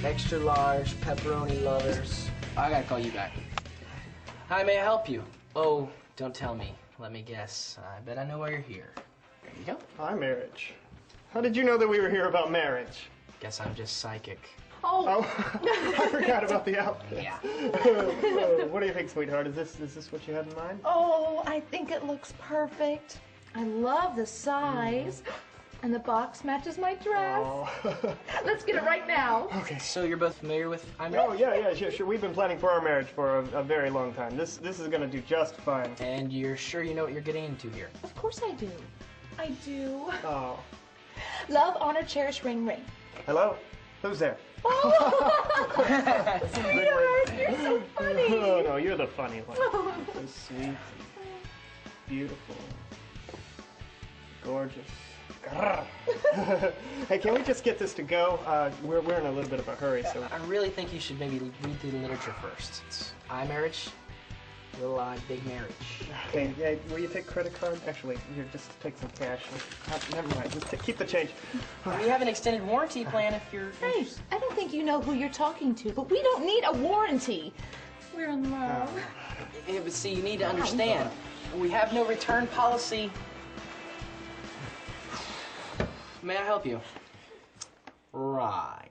extra large pepperoni lovers. I gotta call you back. Hi, may I help you? Oh, don't tell me. Let me guess. I bet I know why you're here. There you go. iMarriage. How did you know that we were here about marriage? Guess I'm just psychic. Oh, I forgot about the outfit. Yeah. What do you think, sweetheart? Is this what you had in mind? Oh, I think it looks perfect. I love the size. And the box matches my dress. Oh. Let's get it right now. Okay. So you're both familiar with iMarriage? Oh, yeah, sure. We've been planning for our marriage for a very long time. This is gonna do just fine. And you're sure you know what you're getting into here? Of course I do. I do. Oh. Love, honor, cherish, ring, ring. Hello? Who's there? Oh, sweetheart, you're so funny. Oh, no, you're the funny one. So sweet, beautiful, gorgeous. Hey, can we just get this to go? We're in a little bit of a hurry, so... I really think you should maybe read through the literature first. It's iMarriage, Little I, Big Marriage. Okay, yeah, will you take credit card? Actually, here, just take some cash. Never mind, just keep the change. We have an extended warranty plan if you're... Hey, I don't think you know who you're talking to, but we don't need a warranty. We're in love. Yeah, but see, you need to understand, we have no return policy. May I help you? Right.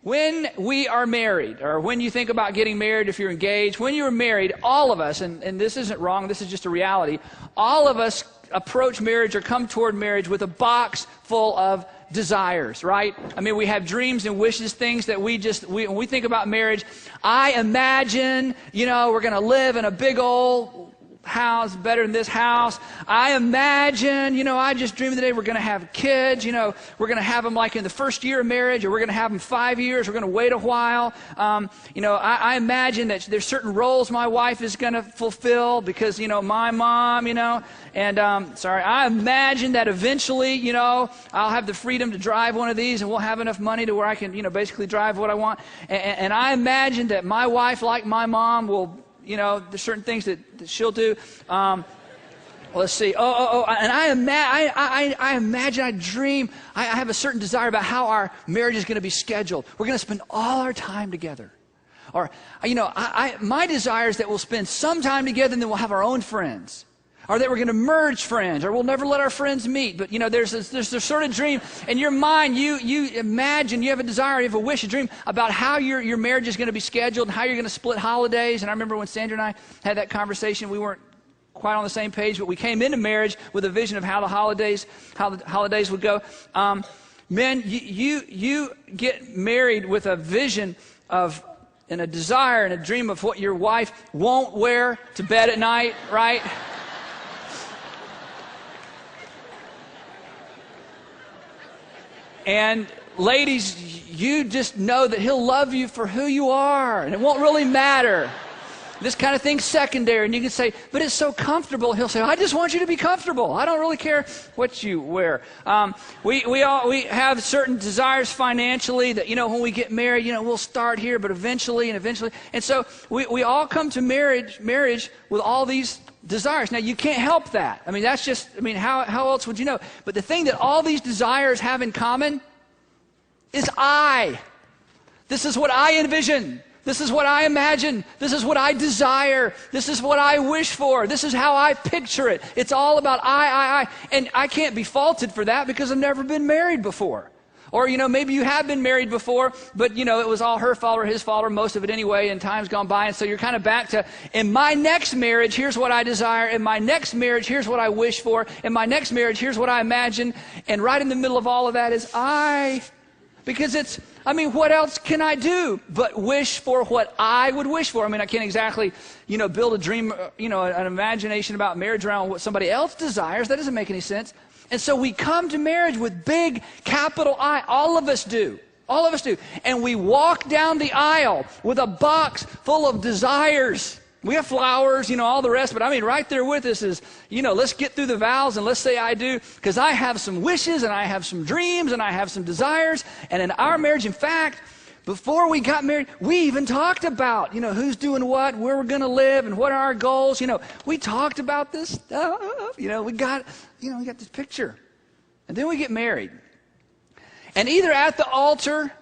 When we are married, or when you think about getting married, if you're engaged, when you're married, all of us, and this isn't wrong, this is just a reality, all of us approach marriage or come toward marriage with a box full of desires, right? I mean, we have dreams and wishes, things that when we think about marriage, I imagine, we're going to live in a big old house, better than this house. I imagine, I just dream of the day we're going to have kids, we're going to have them like in the first year of marriage, or we're going to have them 5 years, we're going to wait a while. I imagine that there's certain roles my wife is going to fulfill because, my mom, and I imagine that eventually, I'll have the freedom to drive one of these and we'll have enough money to where I can, basically drive what I want. And I imagine that my wife, like my mom, will there's certain things that she'll do. Let's see. And I imagine, I dream, I have a certain desire about how our marriage is going to be scheduled. We're going to spend all our time together. Or, my desire is that we'll spend some time together and then we'll have our own friends. Or that we're going to merge friends, or we'll never let our friends meet. But, there's this sort of dream. In your mind, you imagine, you have a desire, you have a wish, a dream about how your marriage is going to be scheduled and how you're going to split holidays. And I remember when Sandra and I had that conversation, we weren't quite on the same page, but we came into marriage with a vision of how the holidays would go. Men, you get married with a vision of, and a desire and a dream of what your wife won't wear to bed at night, right? And ladies, you just know that he'll love you for who you are, and it won't really matter. This kind of thing's secondary, and you can say, but it's so comfortable. He'll say, I just want you to be comfortable. I don't really care what you wear. We have certain desires financially that, when we get married, we'll start here, but eventually. And so we all come to marriage with all these desires. Now, you can't help that. I mean, that's just, how else would you know? But the thing that all these desires have in common is I. This is what I envision. This is what I imagine. This is what I desire. This is what I wish for. This is how I picture it. It's all about I. And I can't be faulted for that because I've never been married before. Or, maybe you have been married before, but, it was all her fault or his fault or most of it anyway, and time's gone by. And so you're kind of back to, in my next marriage, here's what I desire. In my next marriage, here's what I wish for. In my next marriage, here's what I imagine. And right in the middle of all of that is I. Because what else can I do but wish for what I would wish for? I can't exactly, build a dream, an imagination about marriage around what somebody else desires. That doesn't make any sense. And so we come to marriage with big capital I. All of us do. All of us do. And we walk down the aisle with a box full of desires. We have flowers, all the rest, but I mean, right there with us is, let's get through the vows and let's say I do, because I have some wishes and I have some dreams and I have some desires. And in our marriage, in fact, before we got married, we even talked about, who's doing what, where we're going to live, and what are our goals. We talked about this stuff. We got this picture. And then we get married. And either at the altar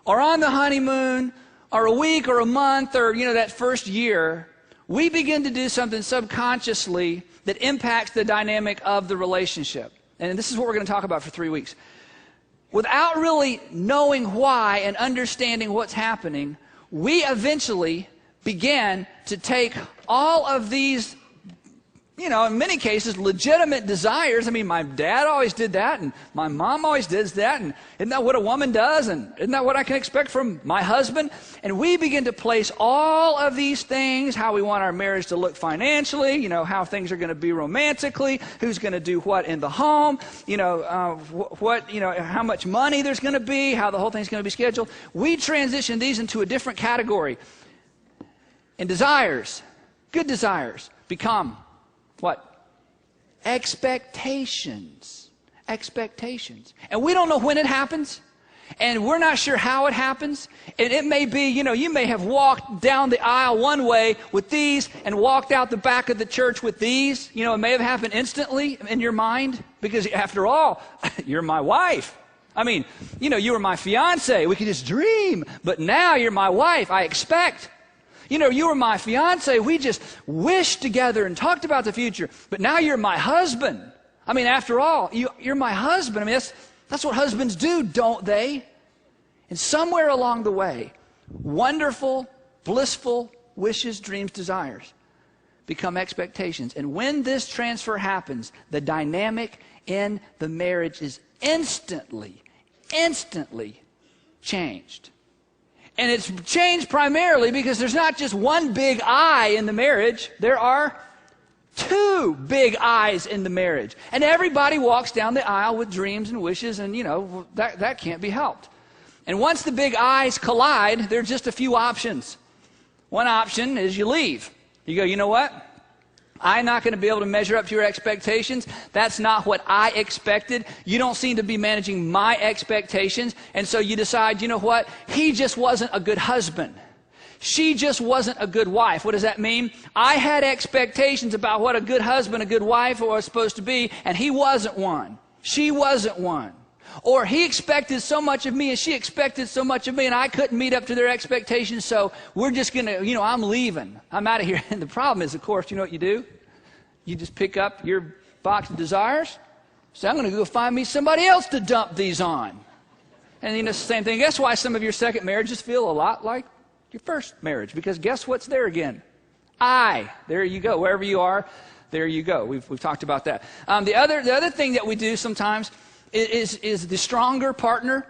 or on the honeymoon or a week or a month or, that first year, we begin to do something subconsciously that impacts the dynamic of the relationship. And this is what we're going to talk about for 3 weeks. Without really knowing why and understanding what's happening, we eventually began to take all of these, in many cases, legitimate desires. I mean, my dad always did that, and my mom always does that, and isn't that what a woman does, and isn't that what I can expect from my husband? And we begin to place all of these things, how we want our marriage to look financially, how things are going to be romantically, who's going to do what in the home, how much money there's going to be, how the whole thing's going to be scheduled. We transition these into a different category. And desires, good desires, become what? Expectations. Expectations. And we don't know when it happens. And we're not sure how it happens. And it may be, you may have walked down the aisle one way with these and walked out the back of the church with these. It may have happened instantly in your mind because, after all, you're my wife. I mean, you were my fiance. We could just dream. But now you're my wife. I expect. You were my fiance. We just wished together and talked about the future. But now you're my husband. I mean, after all, you're my husband. I mean, that's what husbands do, don't they? And somewhere along the way, wonderful, blissful wishes, dreams, desires become expectations. And when this transfer happens, the dynamic in the marriage is instantly changed. And it's changed primarily because there's not just one big I in the marriage. There are two big I's in the marriage. And everybody walks down the aisle with dreams and wishes, and, that can't be helped. And once the big I's collide, there are just a few options. One option is you leave. You go, you know what? I'm not going to be able to measure up to your expectations. That's not what I expected. You don't seem to be managing my expectations. And so you decide, you know what? He just wasn't a good husband. She just wasn't a good wife. What does that mean? I had expectations about what a good husband, a good wife was supposed to be, and he wasn't one. She wasn't one. Or he expected so much of me and she expected so much of me, and I couldn't meet up to their expectations, so we're just going to, I'm leaving. I'm out of here. And the problem is, of course, you know what you do? You just pick up your box of desires. So I'm going to go find me somebody else to dump these on. And it's the same thing. Guess why some of your second marriages feel a lot like your first marriage? Because guess what's there again? There you go. Wherever you are, there you go. We've talked about that. The other thing that we do sometimes is the stronger partner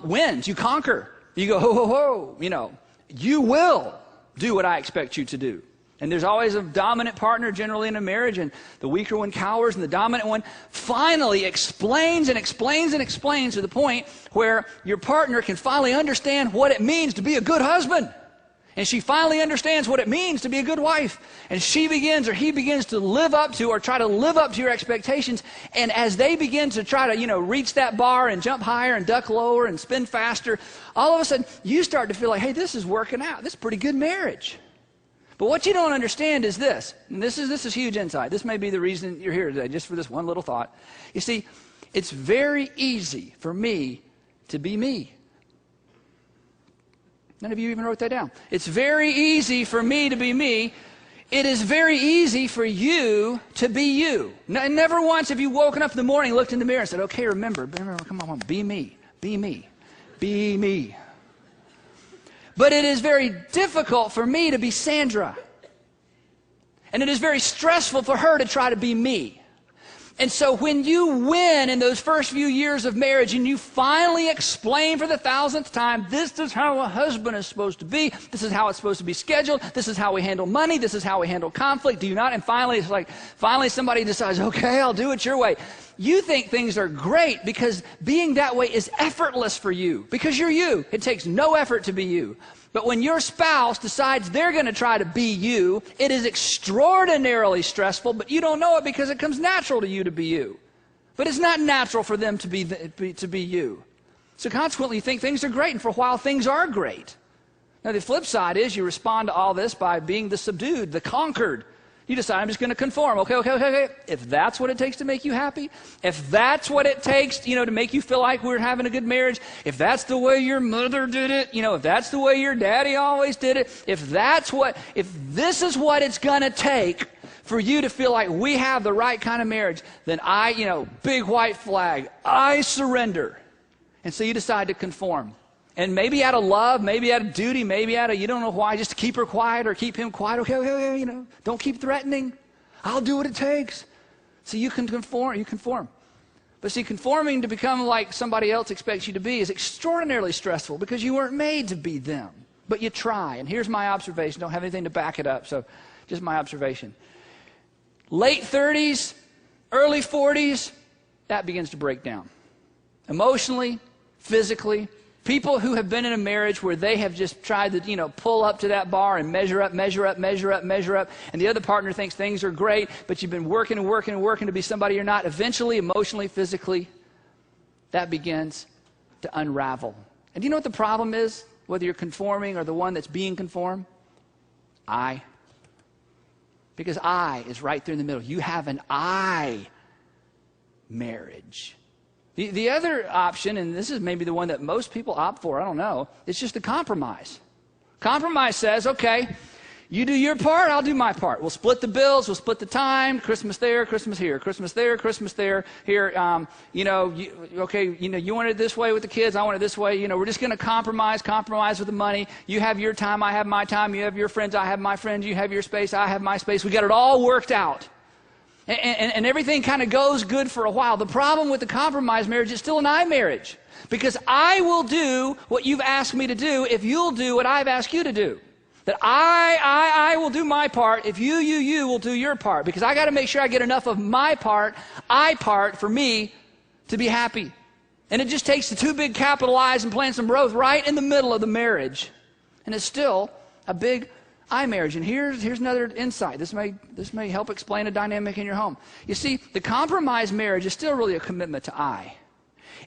wins. You conquer. You go, ho, ho, ho. You will do what I expect you to do. And there's always a dominant partner generally in a marriage, and the weaker one cowers, and the dominant one finally explains and explains and explains to the point where your partner can finally understand what it means to be a good husband. And she finally understands what it means to be a good wife. And she begins, or he begins, to live up to, or try to live up to your expectations. And as they begin to try to, reach that bar and jump higher and duck lower and spin faster, all of a sudden you start to feel like, hey, this is working out. This is a pretty good marriage. But what you don't understand is this, and this is huge insight. This may be the reason you're here today, just for this one little thought. You see, it's very easy for me to be me. None of you even wrote that down. It's very easy for me to be me. It is very easy for you to be you. Never once have you woken up in the morning, looked in the mirror and said, okay, remember, come on, be me, be me, be me. But it is very difficult for me to be Sandra. And it is very stressful for her to try to be me. And so when you win in those first few years of marriage and you finally explain for the 1,000th time, this is how a husband is supposed to be, this is how it's supposed to be scheduled, this is how we handle money, this is how we handle conflict, do you not? And finally, it's like, finally somebody decides, okay, I'll do it your way. You think things are great because being that way is effortless for you. Because you're you. It takes no effort to be you. But when your spouse decides they're going to try to be you, it is extraordinarily stressful, but you don't know it because it comes natural to you to be you. But it's not natural for them to be you. So consequently, you think things are great, and for a while things are great. Now the flip side is you respond to all this by being the subdued, the conquered. You decide, I'm just going to conform. Okay. If that's what it takes to make you happy, if that's what it takes, to make you feel like we're having a good marriage, if that's the way your mother did it, if that's the way your daddy always did it, if this is what it's going to take for you to feel like we have the right kind of marriage, then big white flag, I surrender. And so you decide to conform. And maybe out of love, maybe out of duty, maybe out of you don't know why, just to keep her quiet or keep him quiet. Okay, don't keep threatening. I'll do what it takes. So you can conform. But see, conforming to become like somebody else expects you to be is extraordinarily stressful because you weren't made to be them. But you try. And here's my observation. Don't have anything to back it up, so just my observation. Late 30s, early 40s, that begins to break down. Emotionally, physically. People who have been in a marriage where they have just tried to, pull up to that bar and measure up, and the other partner thinks things are great, but you've been working to be somebody you're not. Eventually, emotionally, physically, that begins to unravel. And do you know what the problem is? Whether you're conforming or the one that's being conformed? I. Because I is right there in the middle. You have an I marriage. The other option, and this is maybe the one that most people opt for, I don't know, it's just a compromise. Compromise says, okay, you do your part, I'll do my part. We'll split the bills, we'll split the time, Christmas there, Christmas here, Christmas there, Christmas there, here, you want it this way with the kids, I want it this way, we're just going to compromise with the money. You have your time, I have my time, you have your friends, I have my friends, you have your space, I have my space. We got it all worked out. And everything kind of goes good for a while. The problem with the compromise marriage is still an I marriage. Because I will do what you've asked me to do if you'll do what I've asked you to do. That I will do my part if you will do your part. Because I got to make sure I get enough of my part, I part, for me to be happy. And it just takes the two big capital I's and plant some growth right in the middle of the marriage. And it's still a big iMarriage. And here's another insight. This may help explain a dynamic in your home. You see, the compromise marriage is still really a commitment to I.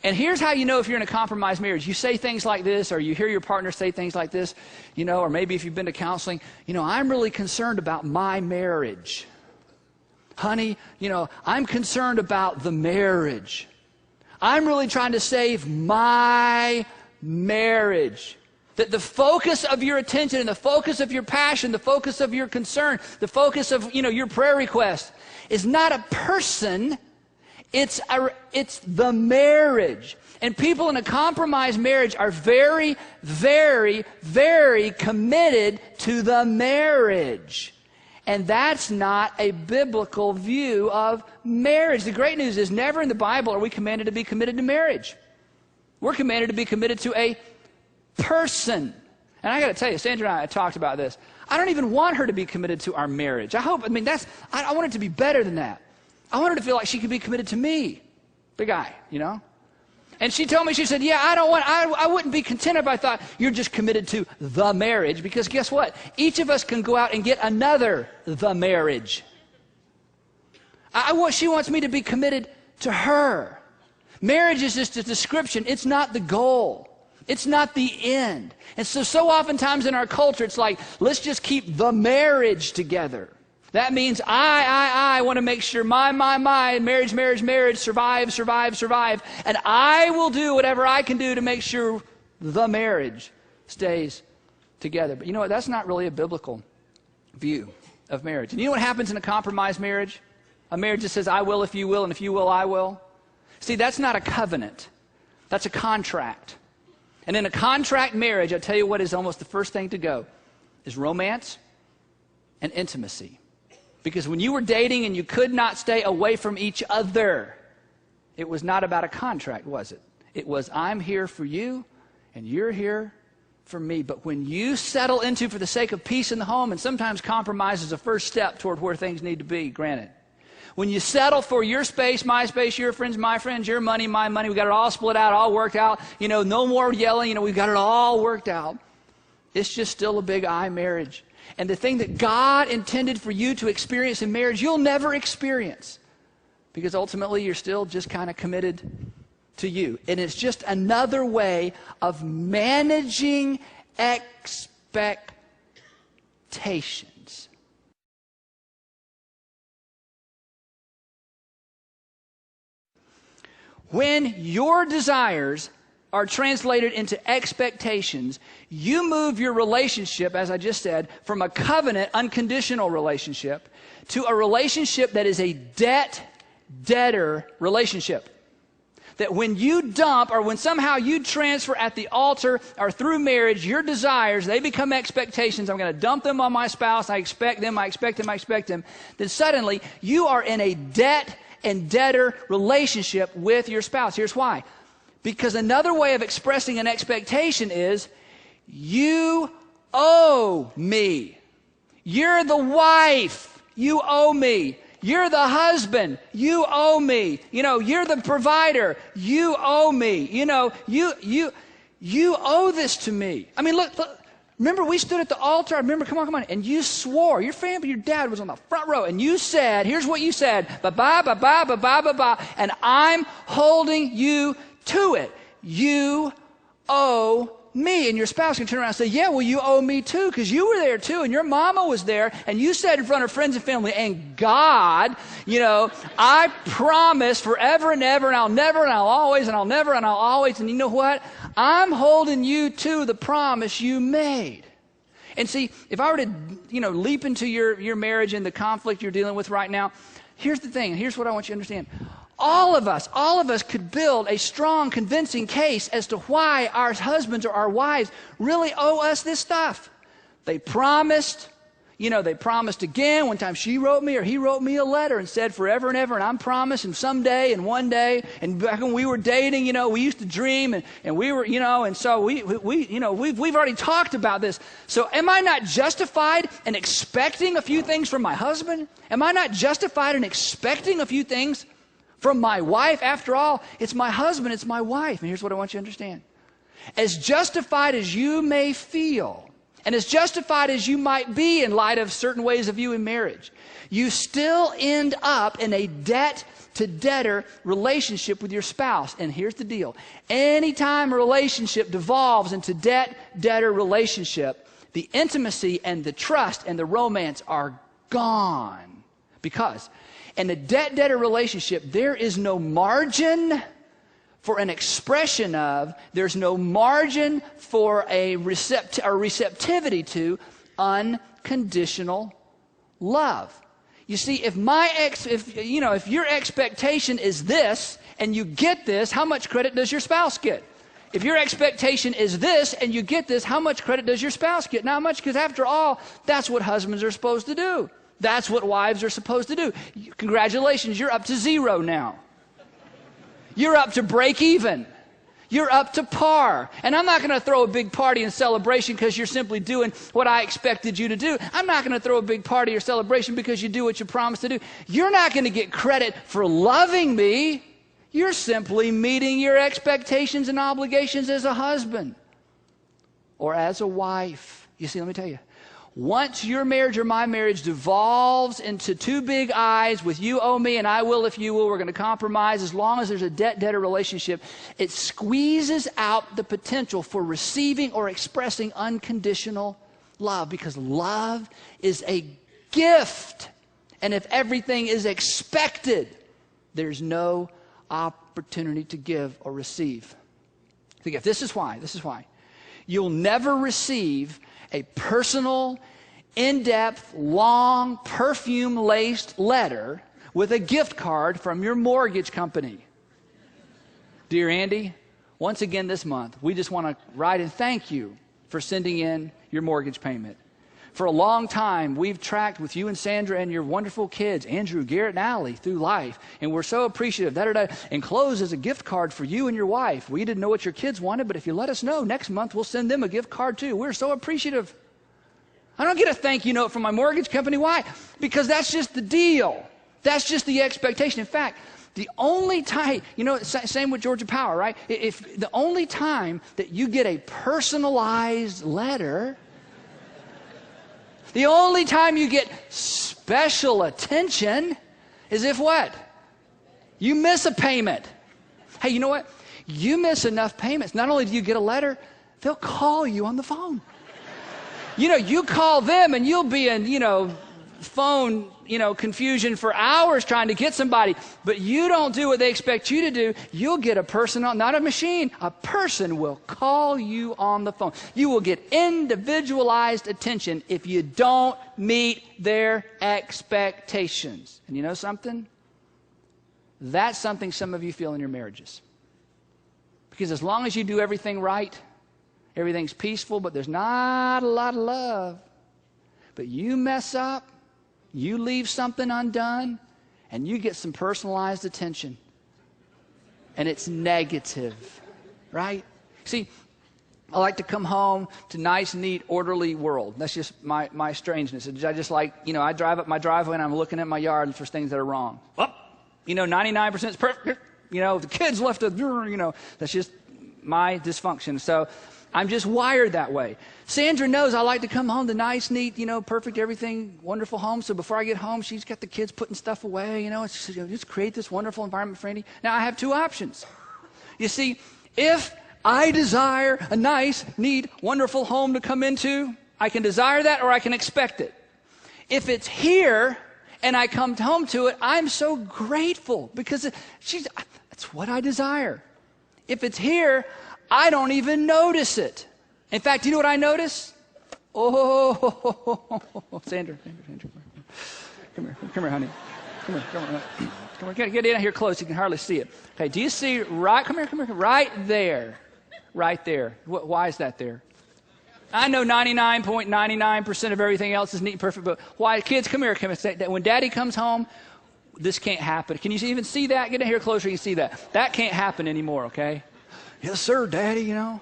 And here's how you know if you're in a compromise marriage. You say things like this, or you hear your partner say things like this, or maybe if you've been to counseling, I'm really concerned about my marriage. Honey, I'm concerned about the marriage. I'm really trying to save my marriage. That the focus of your attention and the focus of your passion, the focus of your concern, the focus of, your prayer request is not a person, it's the marriage. And people in a compromised marriage are very, very, very committed to the marriage. And that's not a biblical view of marriage. The great news is never in the Bible are we commanded to be committed to marriage. We're commanded to be committed to a person. And I got to tell you, Sandra and I talked about this. I don't even want her to be committed to our marriage. I want it to be better than that. I want her to feel like she could be committed to me. Big I, And she told me, she said, yeah, I wouldn't be content if I thought you're just committed to the marriage, because guess what? Each of us can go out and get another the marriage. She wants me to be committed to her. Marriage is just a description. It's not the goal. It's not the end. And so oftentimes in our culture, it's like, let's just keep the marriage together. That means I want to make sure my, marriage, survive. And I will do whatever I can do to make sure the marriage stays together. But you know what? That's not really a biblical view of marriage. And you know what happens in a compromised marriage? A marriage that says, I will if you will, and if you will, I will. See, that's not a covenant. That's a contract. And in a contract marriage, I tell you what is almost the first thing to go is romance and intimacy. Because when you were dating and you could not stay away from each other, it was not about a contract, was it? It was, I'm here for you and you're here for me. But when you settle into, for the sake of peace in the home, and sometimes compromise is a first step toward where things need to be, granted. When you settle for your space, my space, your friends, my friends, your money, my money, we got it all split out, all worked out, no more yelling, we've got it all worked out. It's just still a big iMarriage. And the thing that God intended for you to experience in marriage, you'll never experience. Because ultimately, you're still just kind of committed to you. And it's just another way of managing expectations. When your desires are translated into expectations, you move your relationship, as I just said, from a covenant, unconditional relationship to a relationship that is a debtor relationship. That when you dump or when somehow you transfer at the altar or through marriage, your desires, they become expectations. I'm going to dump them on my spouse. I expect them. Then suddenly you are in a debt and debtor relationship with your spouse. Here's why. Because another way of expressing an expectation is, you owe me. You're the wife. You owe me. You're the husband. You owe me. You're the provider. You owe me. You owe this to me. I mean, look. Remember, we stood at the altar. I remember, come on. And you swore. Your family, your dad was on the front row. And you said, here's what you said. Ba-ba, ba-ba, ba-ba, ba-ba. And I'm holding you to it. You owe me. And your spouse can turn around and say, yeah, well, you owe me too, because you were there too, and your mama was there, and you said in front of friends and family, and God, I promise forever and ever, and I'll never, and I'll always, and I'll never, and I'll always, and you know what? I'm holding you to the promise you made. And see, if I were to, leap into your marriage and the conflict you're dealing with right now, here's the thing, and here's what I want you to understand. All of us could build a strong, convincing case as to why our husbands or our wives really owe us this stuff. They promised, they promised again. One time she wrote me or he wrote me a letter and said forever and ever, and I'm promising someday and one day. And back when we were dating, we used to dream and we were, and so we've already talked about this. So am I not justified in expecting a few things from my husband? Am I not justified in expecting a few things from my wife? After all, it's my husband, it's my wife. And here's what I want you to understand. As justified as you may feel, and as justified as you might be in light of certain ways of viewing marriage, you still end up in a debt-to-debtor relationship with your spouse. And here's the deal. Anytime a relationship devolves into debt-debtor relationship, the intimacy and the trust and the romance are gone. Because in a debt-debtor relationship, there is no margin for an expression of, there's no margin for a receptivity to unconditional love. You see, if your expectation is this and you get this, how much credit does your spouse get? If your expectation is this and you get this, how much credit does your spouse get? Not much, because after all, that's what husbands are supposed to do. That's what wives are supposed to do. Congratulations, you're up to zero now. You're up to break even. You're up to par. And I'm not going to throw a big party and celebration because you're simply doing what I expected you to do. I'm not going to throw a big party or celebration because you do what you promised to do. You're not going to get credit for loving me. You're simply meeting your expectations and obligations as a husband or as a wife. You see, let me tell you. Once your marriage or my marriage devolves into two big I's with you owe me and I will if you will, we're going to compromise, as long as there's a debt-debtor relationship, it squeezes out the potential for receiving or expressing unconditional love, because love is a gift. And if everything is expected, there's no opportunity to give or receive the gift. This is why. You'll never receive a personal, in-depth, long, perfume-laced letter with a gift card from your mortgage company. Dear Andy, once again this month, we just want to write and thank you for sending in your mortgage payment. For a long time, we've tracked with you and Sandra and your wonderful kids, Andrew, Garrett, and Allie, through life. And we're so appreciative. Enclosed as a gift card for you and your wife. We didn't know what your kids wanted, but if you let us know, next month we'll send them a gift card too. We're so appreciative. I don't get a thank you note from my mortgage company. Why? Because that's just the deal. That's just the expectation. In fact, the only time, same with Georgia Power, right? If the only time that you get a personalized letter, the only time you get special attention is if what? You miss a payment. Hey, you know what? You miss enough payments. Not only do you get a letter, they'll call you on the phone. You call them and you'll be in, phone, confusion for hours trying to get somebody. But you don't do what they expect you to do. You'll get a person, not a machine. A person will call you on the phone. You will get individualized attention if you don't meet their expectations. And you know something? That's something some of you feel in your marriages. Because as long as you do everything right, everything's peaceful, but there's not a lot of love. But you mess up, you leave something undone, and you get some personalized attention. And it's negative, right? See, I like to come home to nice, neat, orderly world. That's just my strangeness. I just like, I drive up my driveway and I'm looking at my yard for things that are wrong. Well, 99% is perfect. The kids left that's just my dysfunction. So I'm just wired that way. Sandra knows I like to come home to nice, neat, perfect, everything, wonderful home. So before I get home, she's got the kids putting stuff away. Just create this wonderful environment for Andy. Now I have two options. You see, if I desire a nice, neat, wonderful home to come into, I can desire that or I can expect it. If it's here and I come home to it, I'm so grateful because that's what I desire. If it's here, I don't even notice it. In fact, you know what I notice? Oh, Sandra, come here, honey. Come here, get in here close. You can hardly see it. Okay, do you see come here, right there. Why is that there? I know 99.99% of everything else is neat and perfect, but why? Kids, come here. When Daddy comes home, this can't happen. Can you even see that? Get in here closer, you can see that. That can't happen anymore, okay? Yes, sir, Daddy, And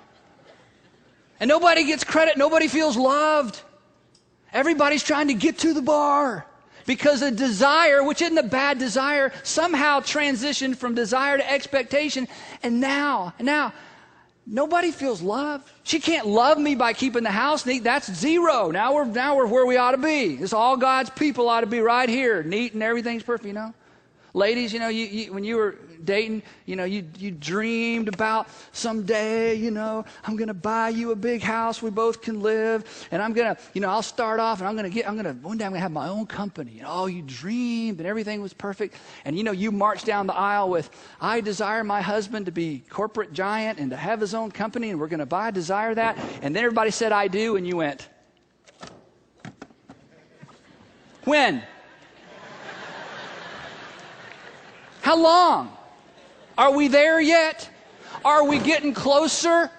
nobody gets credit. Nobody feels loved. Everybody's trying to get to the bar because a desire, which isn't a bad desire, somehow transitioned from desire to expectation. And now, nobody feels loved. She can't love me by keeping the house neat. That's zero. Now we're where we ought to be. It's all God's people ought to be right here, neat and everything's perfect, Ladies, you when you were dating, you dreamed about someday, I'm going to buy you a big house we both can live, and I'm going to, I'll start off, and one day I'm going to have my own company. And you dreamed, and everything was perfect. And, you marched down the aisle with, I desire my husband to be corporate giant and to have his own company, and we're going to desire that. And then everybody said, I do, and you went, when? How long? Are we there yet? Are we getting closer?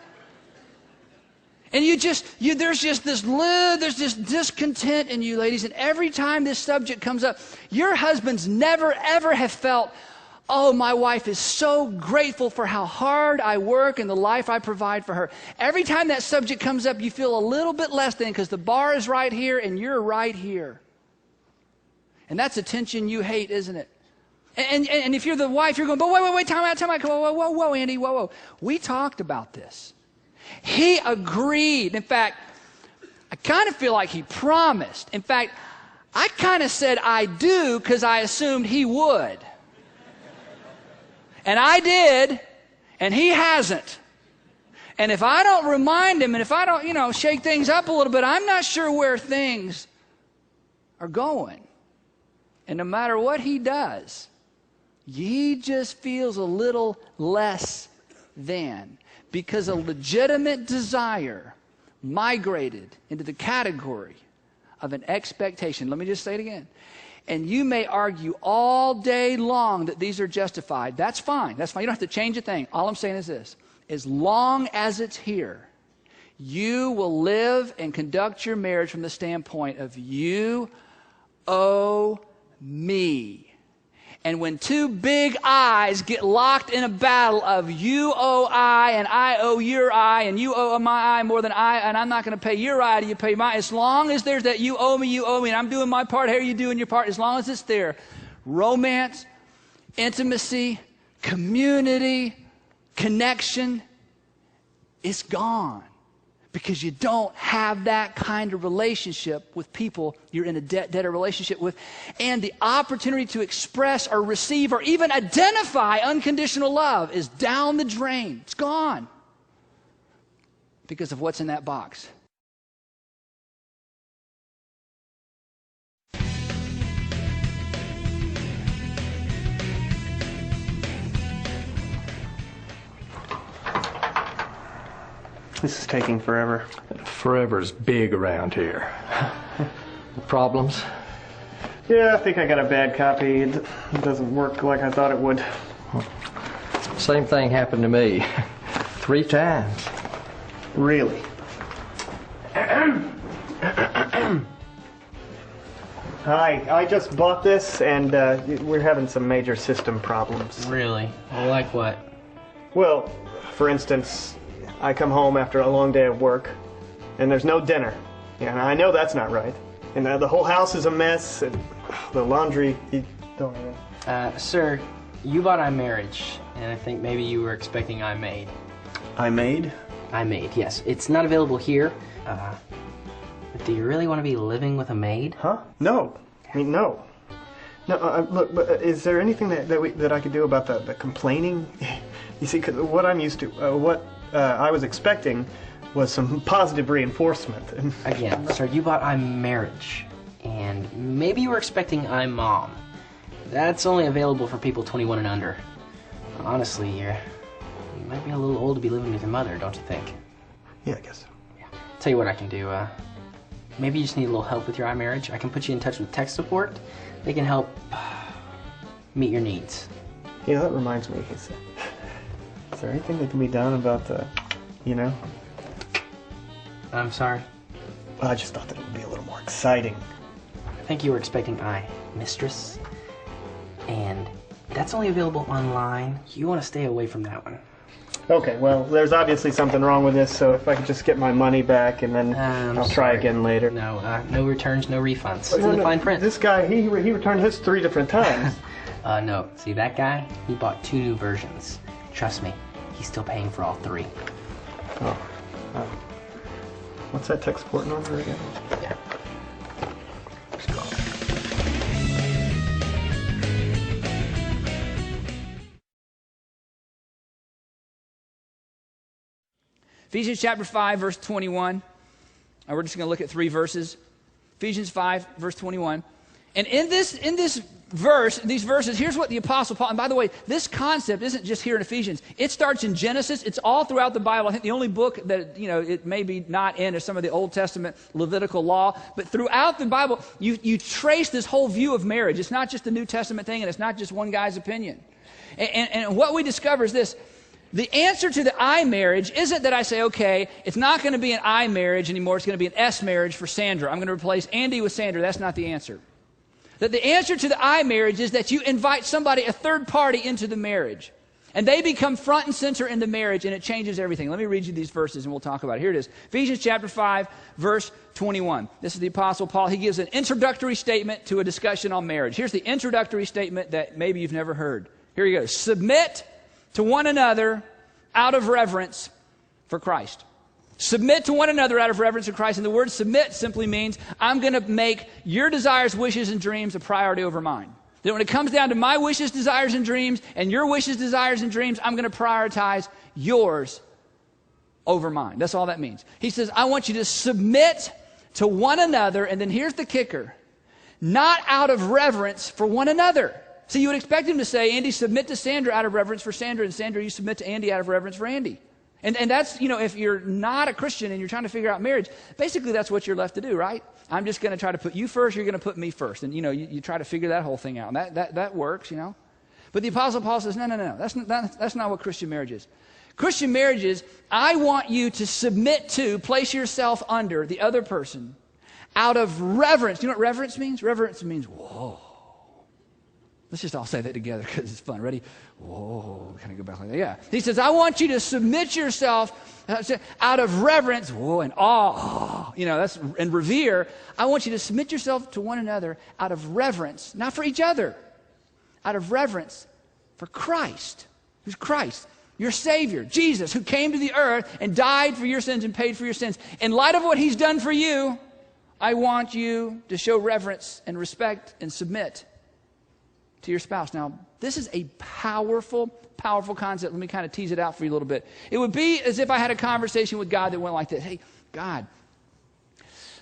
And there's this discontent in you, ladies. And every time this subject comes up, your husbands never, ever have felt, oh, my wife is so grateful for how hard I work and the life I provide for her. Every time that subject comes up, you feel a little bit less than because the bar is right here and you're right here. And that's a tension you hate, isn't it? And if you're the wife, you're going, but wait, time out. Whoa, Andy, whoa. We talked about this. He agreed. In fact, I kind of feel like he promised. In fact, I kind of said I do because I assumed he would. And I did, and he hasn't. And if I don't remind him, and if I don't, shake things up a little bit, I'm not sure where things are going. And no matter what he does, he just feels a little less than because a legitimate desire migrated into the category of an expectation. Let me just say it again. And you may argue all day long that these are justified. That's fine. You don't have to change a thing. All I'm saying is this. As long as it's here, you will live and conduct your marriage from the standpoint of you owe me. And when two big I's get locked in a battle of you owe I and I owe your I and you owe my I more than I and I'm not going to pay your I till you pay mine. As long as there's that you owe me and I'm doing my part, here you doing your part, as long as it's there, romance, intimacy, community, connection is gone because you don't have that kind of relationship with people you're in a debtor relationship with. And the opportunity to express or receive or even identify unconditional love is down the drain. It's gone because of what's in that box. This is taking forever. Forever's big around here. Problems? Yeah, I think I got a bad copy. It doesn't work like I thought it would. Same thing happened to me 3 times. Really? Hi, I just bought this, and we're having some major system problems. Really? Well, like what? Well, for instance, I come home after a long day of work, and there's no dinner. Yeah, and I know that's not right. And the whole house is a mess, and the laundry... Sir, you bought iMarriage, and I think maybe you were expecting iMade. iMade? iMade, yes. It's not available here. But do you really want to be living with a maid? Huh? No. I mean, no. No, look, but is there anything that I could do about the complaining? You see, 'cause what I'm used to, what I was expecting was some positive reinforcement. Again, sir, you bought iMarriage, and maybe you were expecting iMom. That's only available for people 21 and under. Honestly, you might be a little old to be living with your mother, don't you think? Yeah, I guess so. Yeah. Tell you what I can do. Maybe you just need a little help with your iMarriage. I can put you in touch with tech support. They can help meet your needs. You know, that reminds me. Is there anything that can be done about the, I'm sorry. I just thought that it would be a little more exciting. I think you were expecting iMistress, and that's only available online. You want to stay away from that one. Okay, well, there's obviously something wrong with this, so if I could just get my money back, and then I'll try again later. No, no returns, no refunds. It's in the fine print. This guy, he returned his 3 different times. No. See, that guy, he bought 2 new versions. Trust me, he's still paying for all 3. Oh. What's that tech support number again? Yeah. Ephesians chapter 5, verse 21. And we're just going to look at 3 verses. Ephesians 5, verse 21. And in this verse, these verses, here's what the Apostle Paul, and by the way, this concept isn't just here in Ephesians. It starts in Genesis. It's all throughout the Bible. I think the only book that, it may be not in is some of the Old Testament Levitical law. But throughout the Bible, you trace this whole view of marriage. It's not just a New Testament thing, and it's not just one guy's opinion. And what we discover is this. The answer to the iMarriage isn't that I say, okay, it's not going to be an iMarriage anymore. It's going to be an S marriage for Sandra. I'm going to replace Andy with Sandra. That's not the answer. That the answer to the iMarriage is that you invite somebody, a third party, into the marriage. And they become front and center in the marriage, and it changes everything. Let me read you these verses, and we'll talk about it. Here it is. Ephesians chapter 5, verse 21. This is the Apostle Paul. He gives an introductory statement to a discussion on marriage. Here's the introductory statement that maybe you've never heard. Here you go. Submit to one another out of reverence for Christ. Submit to one another out of reverence for Christ. And the word submit simply means I'm going to make your desires, wishes, and dreams a priority over mine. That when it comes down to my wishes, desires, and dreams, and your wishes, desires, and dreams, I'm going to prioritize yours over mine. That's all that means. He says, I want you to submit to one another, and then here's the kicker, not out of reverence for one another. So you would expect him to say, Andy, submit to Sandra out of reverence for Sandra, and Sandra, you submit to Andy out of reverence for Andy. And that's, if you're not a Christian and you're trying to figure out marriage, basically that's what you're left to do, right? I'm just going to try to put you first, you're going to put me first. And, you try to figure that whole thing out. And that works, But the Apostle Paul says, no. That's not what Christian marriage is. Christian marriage is, I want you to submit to, place yourself under the other person out of reverence. Do you know what reverence means? Reverence means, whoa. Let's just all say that together because it's fun. Ready? Whoa. Kind of go back like that. Yeah. He says, I want you to submit yourself out of reverence, whoa, and awe. And revere. I want you to submit yourself to one another out of reverence, not for each other, out of reverence for Christ. Who's Christ? Your Savior, Jesus, who came to the earth and died for your sins and paid for your sins. In light of what He's done for you, I want you to show reverence and respect and submit to your spouse. Now, this is a powerful, powerful concept. Let me kind of tease it out for you a little bit. It would be as if I had a conversation with God that went like this. Hey, God,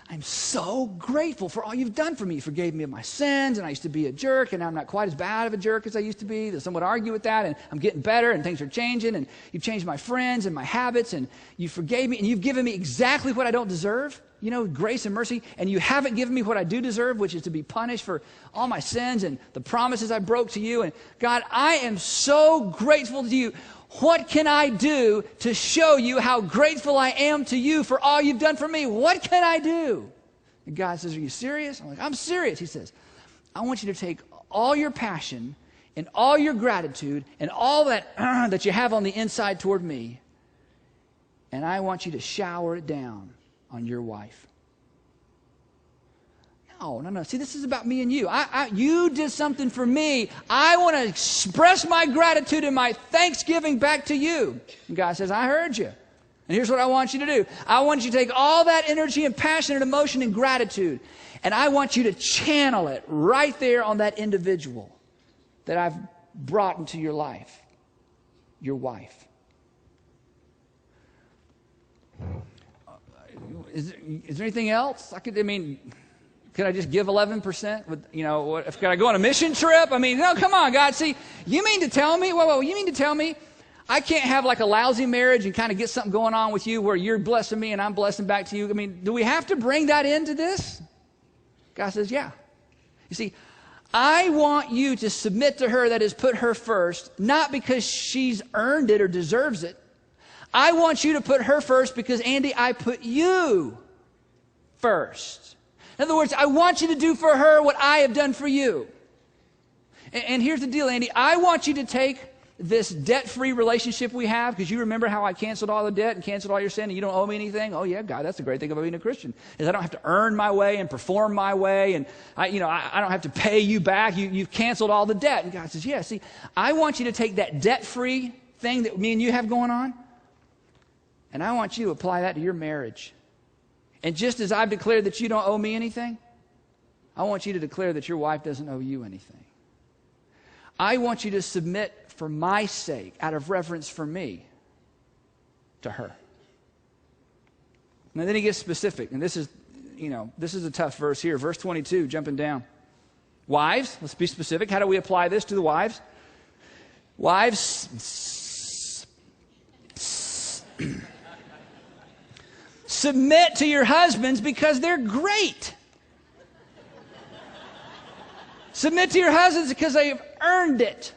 I'm so grateful for all you've done for me. You forgave me of my sins, and I used to be a jerk, and now I'm not quite as bad of a jerk as I used to be. Some would argue with that, and I'm getting better, and things are changing, and you've changed my friends and my habits, and you forgave me, and you've given me exactly what I don't deserve, you know, grace and mercy, and you haven't given me what I do deserve, which is to be punished for all my sins and the promises I broke to you. And God, I am so grateful to you. What can I do to show you how grateful I am to you for all you've done for me? What can I do? And God says, are you serious? I'm like, I'm serious. He says, I want you to take all your passion and all your gratitude and all that that you have on the inside toward me, and I want you to shower it down on your wife. No. See, this is about me and you. You did something for me. I want to express my gratitude and my thanksgiving back to you. And God says, I heard you. And here's what I want you to do. I want you to take all that energy and passion and emotion and gratitude, and I want you to channel it right there on that individual that I've brought into your life, your wife. Is there anything else? Could I just give 11%? Could I go on a mission trip? No, come on, God. See, you mean to tell me, you mean to tell me I can't have like a lousy marriage and kind of get something going on with you where you're blessing me and I'm blessing back to you? Do we have to bring that into this? God says, yeah. You see, I want you to submit to her, that is, put her first, not because she's earned it or deserves it. I want you to put her first because, Andy, I put you first. In other words, I want you to do for her what I have done for you. And here's the deal, Andy. I want you to take this debt-free relationship we have, because you remember how I canceled all the debt and canceled all your sin and you don't owe me anything? Oh, yeah, God, that's the great thing about being a Christian, is I don't have to earn my way and perform my way, and I don't have to pay you back. You've canceled all the debt. And God says, yeah, see, I want you to take that debt-free thing that me and you have going on, and I want you to apply that to your marriage. And just as I've declared that you don't owe me anything, I want you to declare that your wife doesn't owe you anything. I want you to submit for my sake, out of reverence for me, to her. Now then he gets specific, and this is a tough verse here. Verse 22, jumping down. Wives, let's be specific. How do we apply this to the wives? Wives, submit to your husbands because they're great. Submit to your husbands because they've earned it.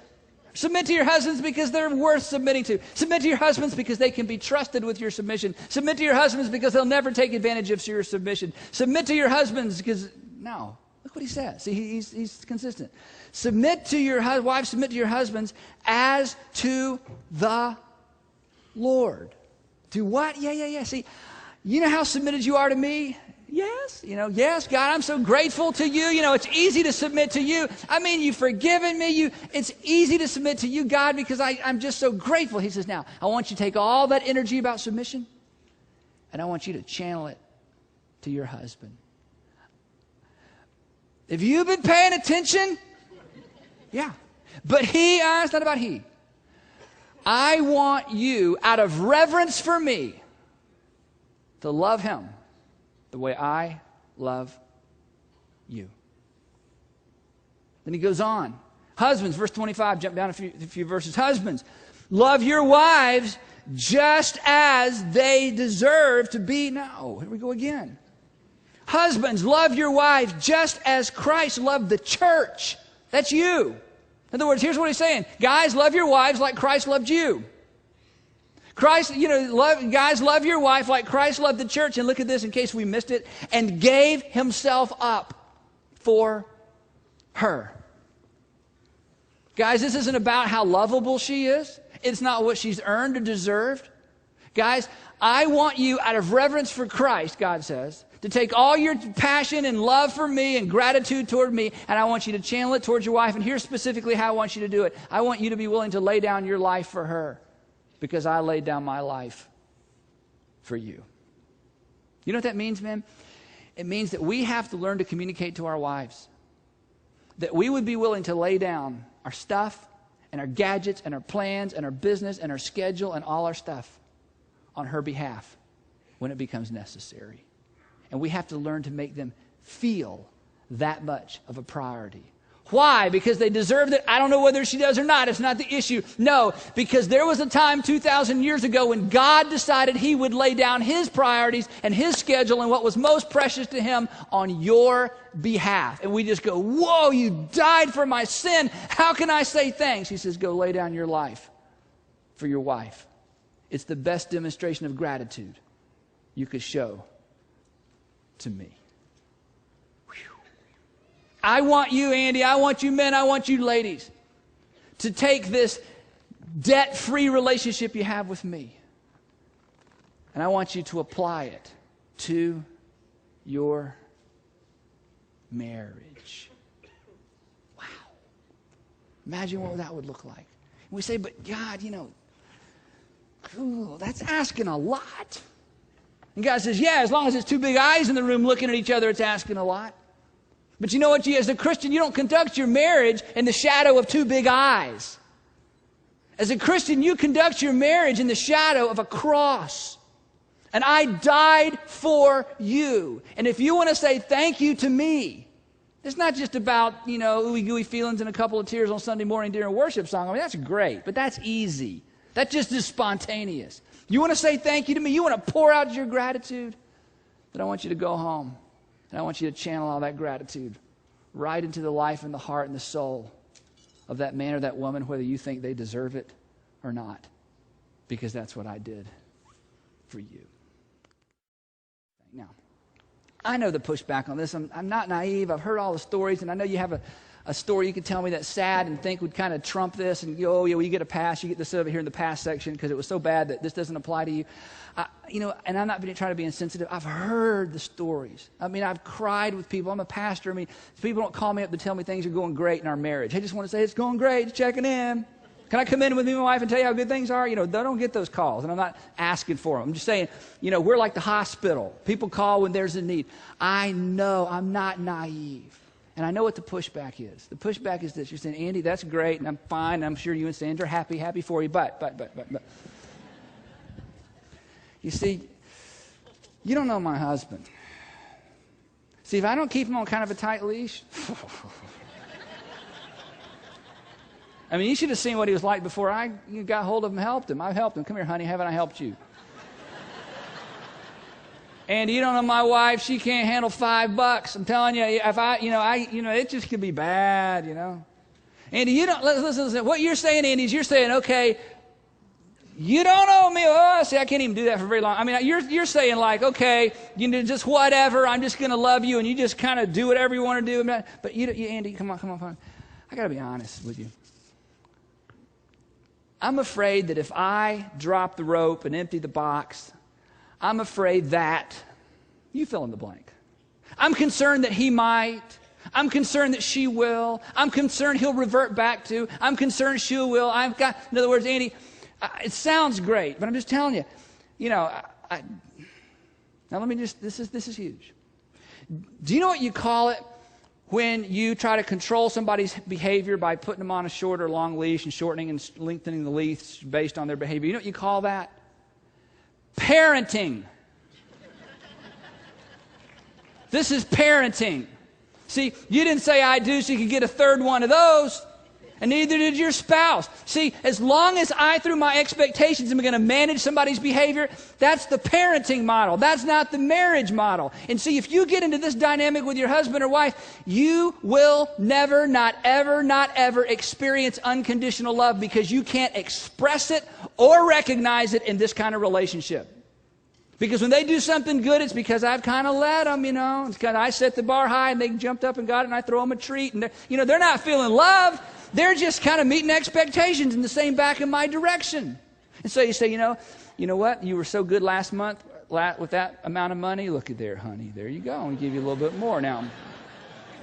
Submit to your husbands because they're worth submitting to. Submit to your husbands because they can be trusted with your submission. Submit to your husbands because they'll never take advantage of your submission. Submit to your husbands because, no, look what he says. See, he's consistent. Submit to your wives, submit to your husbands as to the Lord. To what? Yeah. See, you know how submitted you are to me? Yes, yes, God, I'm so grateful to you. It's easy to submit to you. You've forgiven me. It's easy to submit to you, God, because I'm just so grateful. He says, now, I want you to take all that energy about submission, and I want you to channel it to your husband. Have you been paying attention? Yeah. But it's not about he. I want you, out of reverence for me, to love him the way I love you. Then he goes on. Husbands, verse 25, jump down a few verses. Husbands, love your wives just as they deserve to be. No, here we go again. Husbands, love your wives just as Christ loved the church. That's you. In other words, here's what he's saying. Guys, love your wives like Christ loved you. Guys, love your wife like Christ loved the church. And look at this in case we missed it. And gave himself up for her. Guys, this isn't about how lovable she is. It's not what she's earned or deserved. Guys, I want you, out of reverence for Christ, God says, to take all your passion and love for me and gratitude toward me, and I want you to channel it towards your wife. And here's specifically how I want you to do it. I want you to be willing to lay down your life for her because I laid down my life for you. You know what that means, man? It means that we have to learn to communicate to our wives. That we would be willing to lay down our stuff and our gadgets and our plans and our business and our schedule and all our stuff on her behalf when it becomes necessary. And we have to learn to make them feel that much of a priority. Why? Because they deserved it? I don't know whether she does or not. It's not the issue. No, because there was a time 2,000 years ago when God decided he would lay down his priorities and his schedule and what was most precious to him on your behalf. And we just go, whoa, you died for my sin. How can I say thanks? He says, go lay down your life for your wife. It's the best demonstration of gratitude you could show to me. I want you, Andy, I want you men, I want you ladies to take this debt-free relationship you have with me, and I want you to apply it to your marriage. Wow. Imagine what that would look like. And we say, but God, that's asking a lot. And God says, yeah, as long as it's two big eyes in the room looking at each other, it's asking a lot. But you know what? As a Christian, you don't conduct your marriage in the shadow of two big eyes. As a Christian, you conduct your marriage in the shadow of a cross. And I died for you. And if you want to say thank you to me, it's not just about, ooey gooey feelings and a couple of tears on Sunday morning during a worship song. I mean, that's great, but that's easy. That just is spontaneous. You want to say thank you to me? You want to pour out your gratitude? Then I want you to go home. And I want you to channel all that gratitude right into the life and the heart and the soul of that man or that woman, whether you think they deserve it or not. Because that's what I did for you. Now, I know the pushback on this. I'm not naive. I've heard all the stories, and I know you have a story you could tell me that's sad and think would kind of trump this, and you get a pass. You get this over here in the pass section because it was so bad that this doesn't apply to you. And I'm not trying to be insensitive. I've heard the stories. I mean, I've cried with people. I'm a pastor. I mean, people don't call me up to tell me things are going great in our marriage. They just want to say, it's going great, just checking in. Can I come in with me and my wife and tell you how good things are? They don't get those calls, and I'm not asking for them. I'm just saying, we're like the hospital. People call when there's a need. I know I'm not naive. And I know what the pushback is. The pushback is this. You're saying, Andy, that's great, and I'm fine. I'm sure you and Sandra are happy for you, but. You see, you don't know my husband. See, if I don't keep him on kind of a tight leash, I mean, you should have seen what he was like before I got hold of him and helped him. I helped him. Come here, honey, haven't I helped you? And you don't know my wife, she can't handle $5. I'm telling you, if it just could be bad, Andy, listen, what you're saying, Andy, is you're saying, okay, you don't owe me. Oh, see, I can't even do that for very long. I mean, you're saying like, okay, just whatever. I'm just going to love you, and you just kind of do whatever you want to do. But Andy, come on. I got to be honest with you. I'm afraid that if I drop the rope and empty the box, I'm afraid that you fill in the blank. I'm concerned that he might. I'm concerned that she will. I'm concerned he'll revert back to. I'm concerned she will. In other words, Andy, it sounds great, but I'm just telling you, now let me this is huge. Do you know what you call it when you try to control somebody's behavior by putting them on a short or long leash and shortening and lengthening the leash based on their behavior? You know what you call that? Parenting. This is parenting. See, you didn't say I do so you could get a third one of those. And neither did your spouse. See, as long as I, through my expectations, am going to manage somebody's behavior, that's the parenting model. That's not the marriage model. And see, if you get into this dynamic with your husband or wife, you will never, not ever experience unconditional love because you can't express it or recognize it in this kind of relationship. Because when they do something good, it's because I've kind of let them, It's because I set the bar high and they jumped up and got it and I throw them a treat. And they're not feeling love. They're just kind of meeting expectations in the same back in my direction. And so you say, you know what? You were so good last month with that amount of money. Look at there, honey. There you go. I'll give you a little bit more. Now,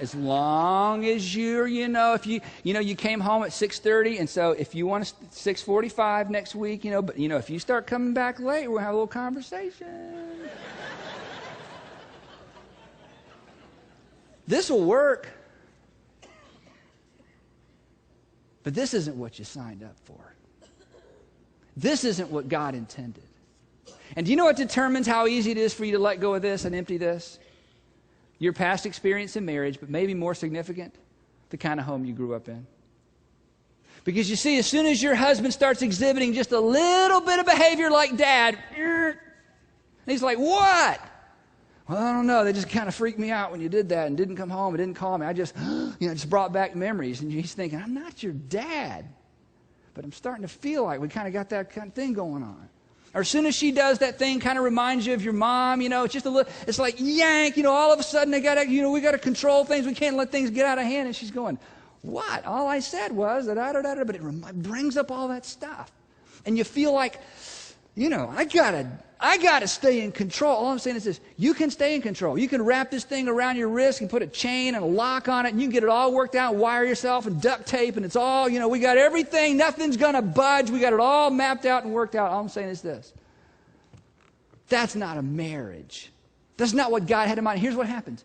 as long as you're, if you came home at 6:30, and so if you want 6:45 next week, but if you start coming back late, we'll have a little conversation. This will work. But this isn't what you signed up for. This isn't what God intended. And do you know what determines how easy it is for you to let go of this and empty this? Your past experience in marriage, but maybe more significant, the kind of home you grew up in. Because you see, as soon as your husband starts exhibiting just a little bit of behavior like Dad, and he's like, what? Well, I don't know. They just kind of freaked me out when you did that and didn't come home and didn't call me. I just, just brought back memories. And he's thinking, I'm not your dad. But I'm starting to feel like we kind of got that kind of thing going on. Or as soon as she does that thing, kind of reminds you of your mom, it's just a little, it's like yank, all of a sudden we got to control things. We can't let things get out of hand. And she's going, what? All I said was that, but it brings up all that stuff. And you feel like, I gotta stay in control. All I'm saying is this: you can stay in control. You can wrap this thing around your wrist and put a chain and a lock on it, and you can get it all worked out, wire yourself and duct tape, and it's all, we got everything. Nothing's gonna budge. We got it all mapped out and worked out. All I'm saying is this: that's not a marriage. That's not what God had in mind. Here's what happens.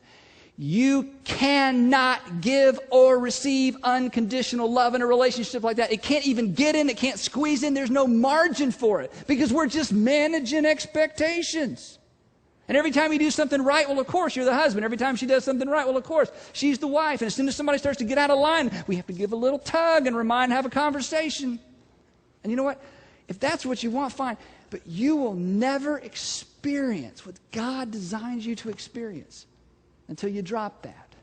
You cannot give or receive unconditional love in a relationship like that. It can't even get in. It can't squeeze in. There's no margin for it because we're just managing expectations. And every time you do something right, well, of course, you're the husband. Every time she does something right, well, of course, she's the wife. And as soon as somebody starts to get out of line, we have to give a little tug and remind, have a conversation. And you know what? If that's what you want, fine. But you will never experience what God designs you to experience until you drop that,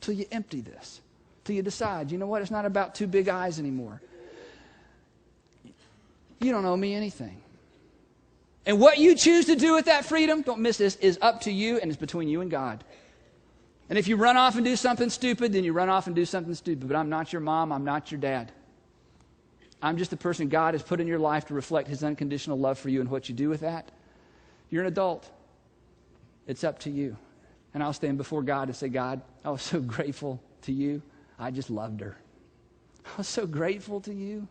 until you empty this, until you decide, you know what, it's not about two big eyes anymore. You don't owe me anything. And what you choose to do with that freedom, don't miss this, is up to you and it's between you and God. And if you run off and do something stupid, then you run off and do something stupid. But I'm not your mom, I'm not your dad. I'm just the person God has put in your life to reflect His unconditional love for you, and what you do with that, you're an adult. It's up to you. And I'll stand before God and say, God, I was so grateful to you. I just loved her. I was so grateful to you.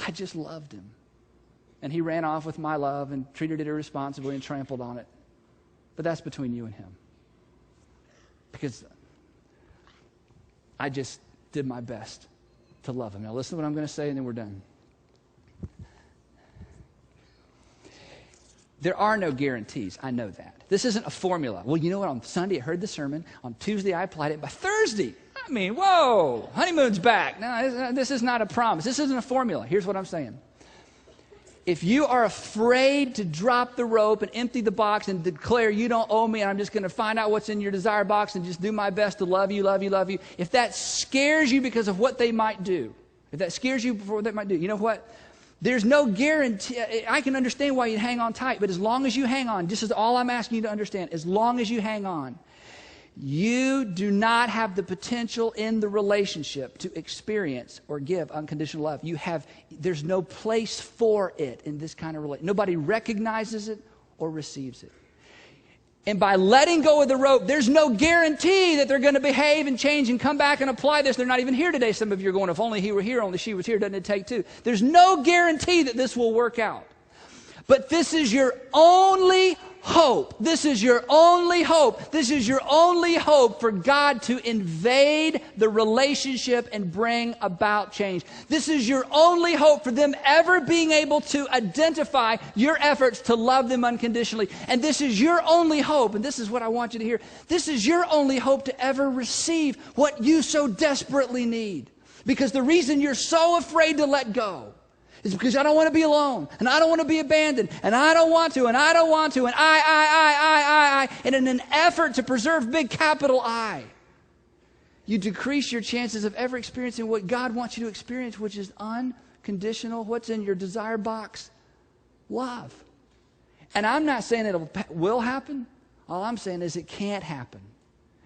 I just loved him. And he ran off with my love and treated it irresponsibly and trampled on it. But that's between you and him. Because I just did my best to love him. Now listen to what I'm going to say and then we're done. There are no guarantees. I know that. This isn't a formula. Well, you know what? On Sunday, I heard the sermon. On Tuesday, I applied it. By Thursday, whoa, honeymoon's back. No, this is not a promise. This isn't a formula. Here's what I'm saying. If you are afraid to drop the rope and empty the box and declare you don't owe me and I'm just going to find out what's in your desire box and just do my best to love you, if that scares you because of what they might do, if that scares you for what they might do, you know what? There's no guarantee. I can understand why you'd hang on tight, but as long as you hang on, this is all I'm asking you to understand, as long as you hang on, you do not have the potential in the relationship to experience or give unconditional love. There's no place for it in this kind of relationship. Nobody recognizes it or receives it. And by letting go of the rope, there's no guarantee that they're going to behave and change and come back and apply this. They're not even here today. Some of you are going, if only he were here, only she was here, doesn't it take two? There's no guarantee that this will work out. But this is your only hope. This is your only hope. This is your only hope for God to invade the relationship and bring about change. This is your only hope for them ever being able to identify your efforts to love them unconditionally. And this is your only hope, and this is what I want you to hear. This is your only hope to ever receive what you so desperately need. Because the reason you're so afraid to let go is because I don't want to be alone, and I don't want to be abandoned, and I don't want to, and I don't want to, and I. And in an effort to preserve big capital I, you decrease your chances of ever experiencing what God wants you to experience, which is unconditional, what's in your desire box? Love. And I'm not saying it will happen. All I'm saying is it can't happen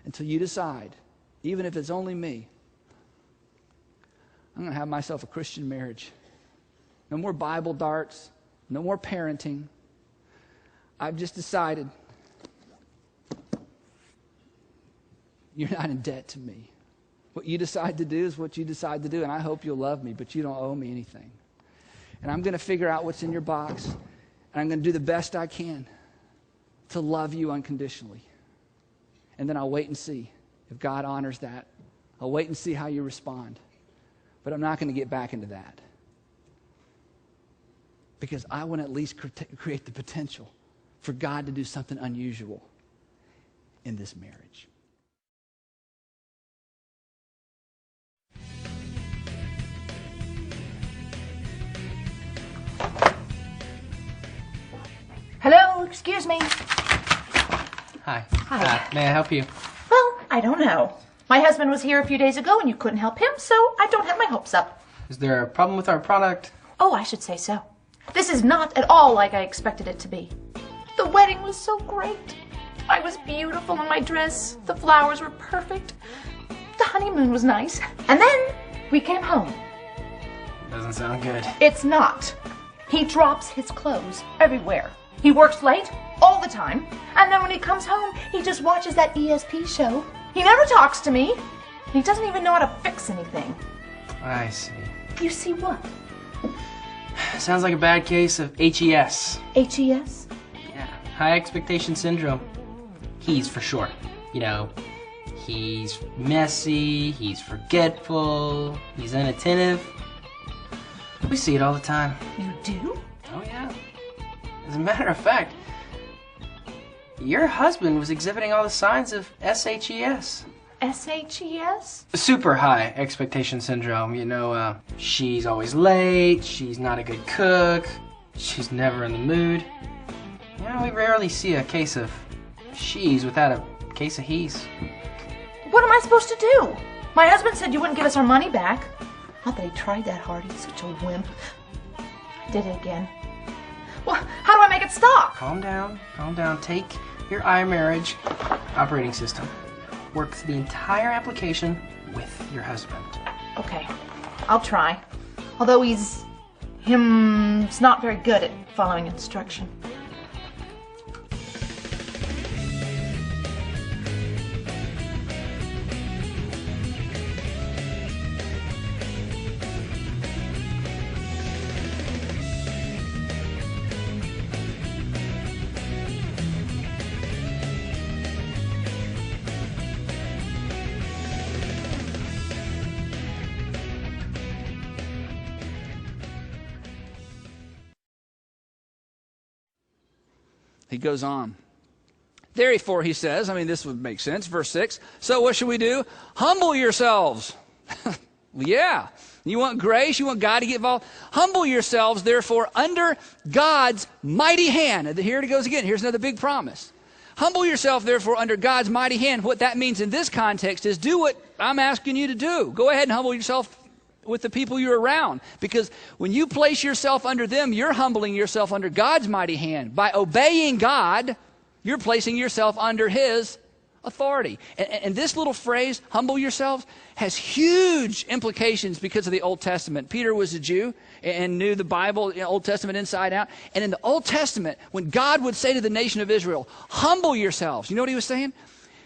until you decide, even if it's only me, I'm going to have myself a Christian marriage. No more Bible darts. No more parenting. I've just decided you're not in debt to me. What you decide to do is what you decide to do, and I hope you'll love me, but you don't owe me anything. And I'm going to figure out what's in your box, and I'm going to do the best I can to love you unconditionally. And then I'll wait and see if God honors that. I'll wait and see how you respond. But I'm not going to get back into that. Because I want to at least create the potential for God to do something unusual in this marriage. Hello, excuse me. Hi. Hi. May I help you? Well, I don't know. My husband was here a few days ago and you couldn't help him, so I don't have my hopes up. Is there a problem with our product? Oh, I should say so. This is not at all like I expected it to be. The wedding was so great. I was beautiful in my dress. The flowers were perfect. The honeymoon was nice. And then we came home. Doesn't sound good. It's not. He drops his clothes everywhere. He works late all the time. And then when he comes home, he just watches that ESP show. He never talks to me. And he doesn't even know how to fix anything. I see. You see what? Sounds like a bad case of HES. HES? Yeah, high expectation syndrome. He's for short. You know, he's messy, he's forgetful, he's inattentive. We see it all the time. You do? Oh yeah. As a matter of fact, your husband was exhibiting all the signs of SHES. SHES? Super high expectation syndrome. You know, she's always late, she's not a good cook, she's never in the mood. You know, we rarely see a case of she's without a case of he's. What am I supposed to do? My husband said you wouldn't give us our money back. Not that he tried that hard. He's such a wimp. Did it again. Well, how do I make it stop? Calm down, calm down. Take your iMarriage operating system. Work the entire application with your husband. Okay, I'll try. Although he's not very good at following instruction. He goes on. Therefore, he says, this would make sense, verse 6. So what should we do? Humble yourselves. Well, yeah. You want grace? You want God to get involved? Humble yourselves, therefore, under God's mighty hand. And here it goes again. Here's another big promise. Humble yourself, therefore, under God's mighty hand. What that means in this context is do what I'm asking you to do. Go ahead and humble yourself with the people you're around. Because when you place yourself under them, you're humbling yourself under God's mighty hand. By obeying God, you're placing yourself under His authority. And this little phrase, humble yourselves, has huge implications because of the Old Testament. Peter was a Jew and knew the Bible, Old Testament inside out. And in the Old Testament, when God would say to the nation of Israel, humble yourselves, you know what He was saying?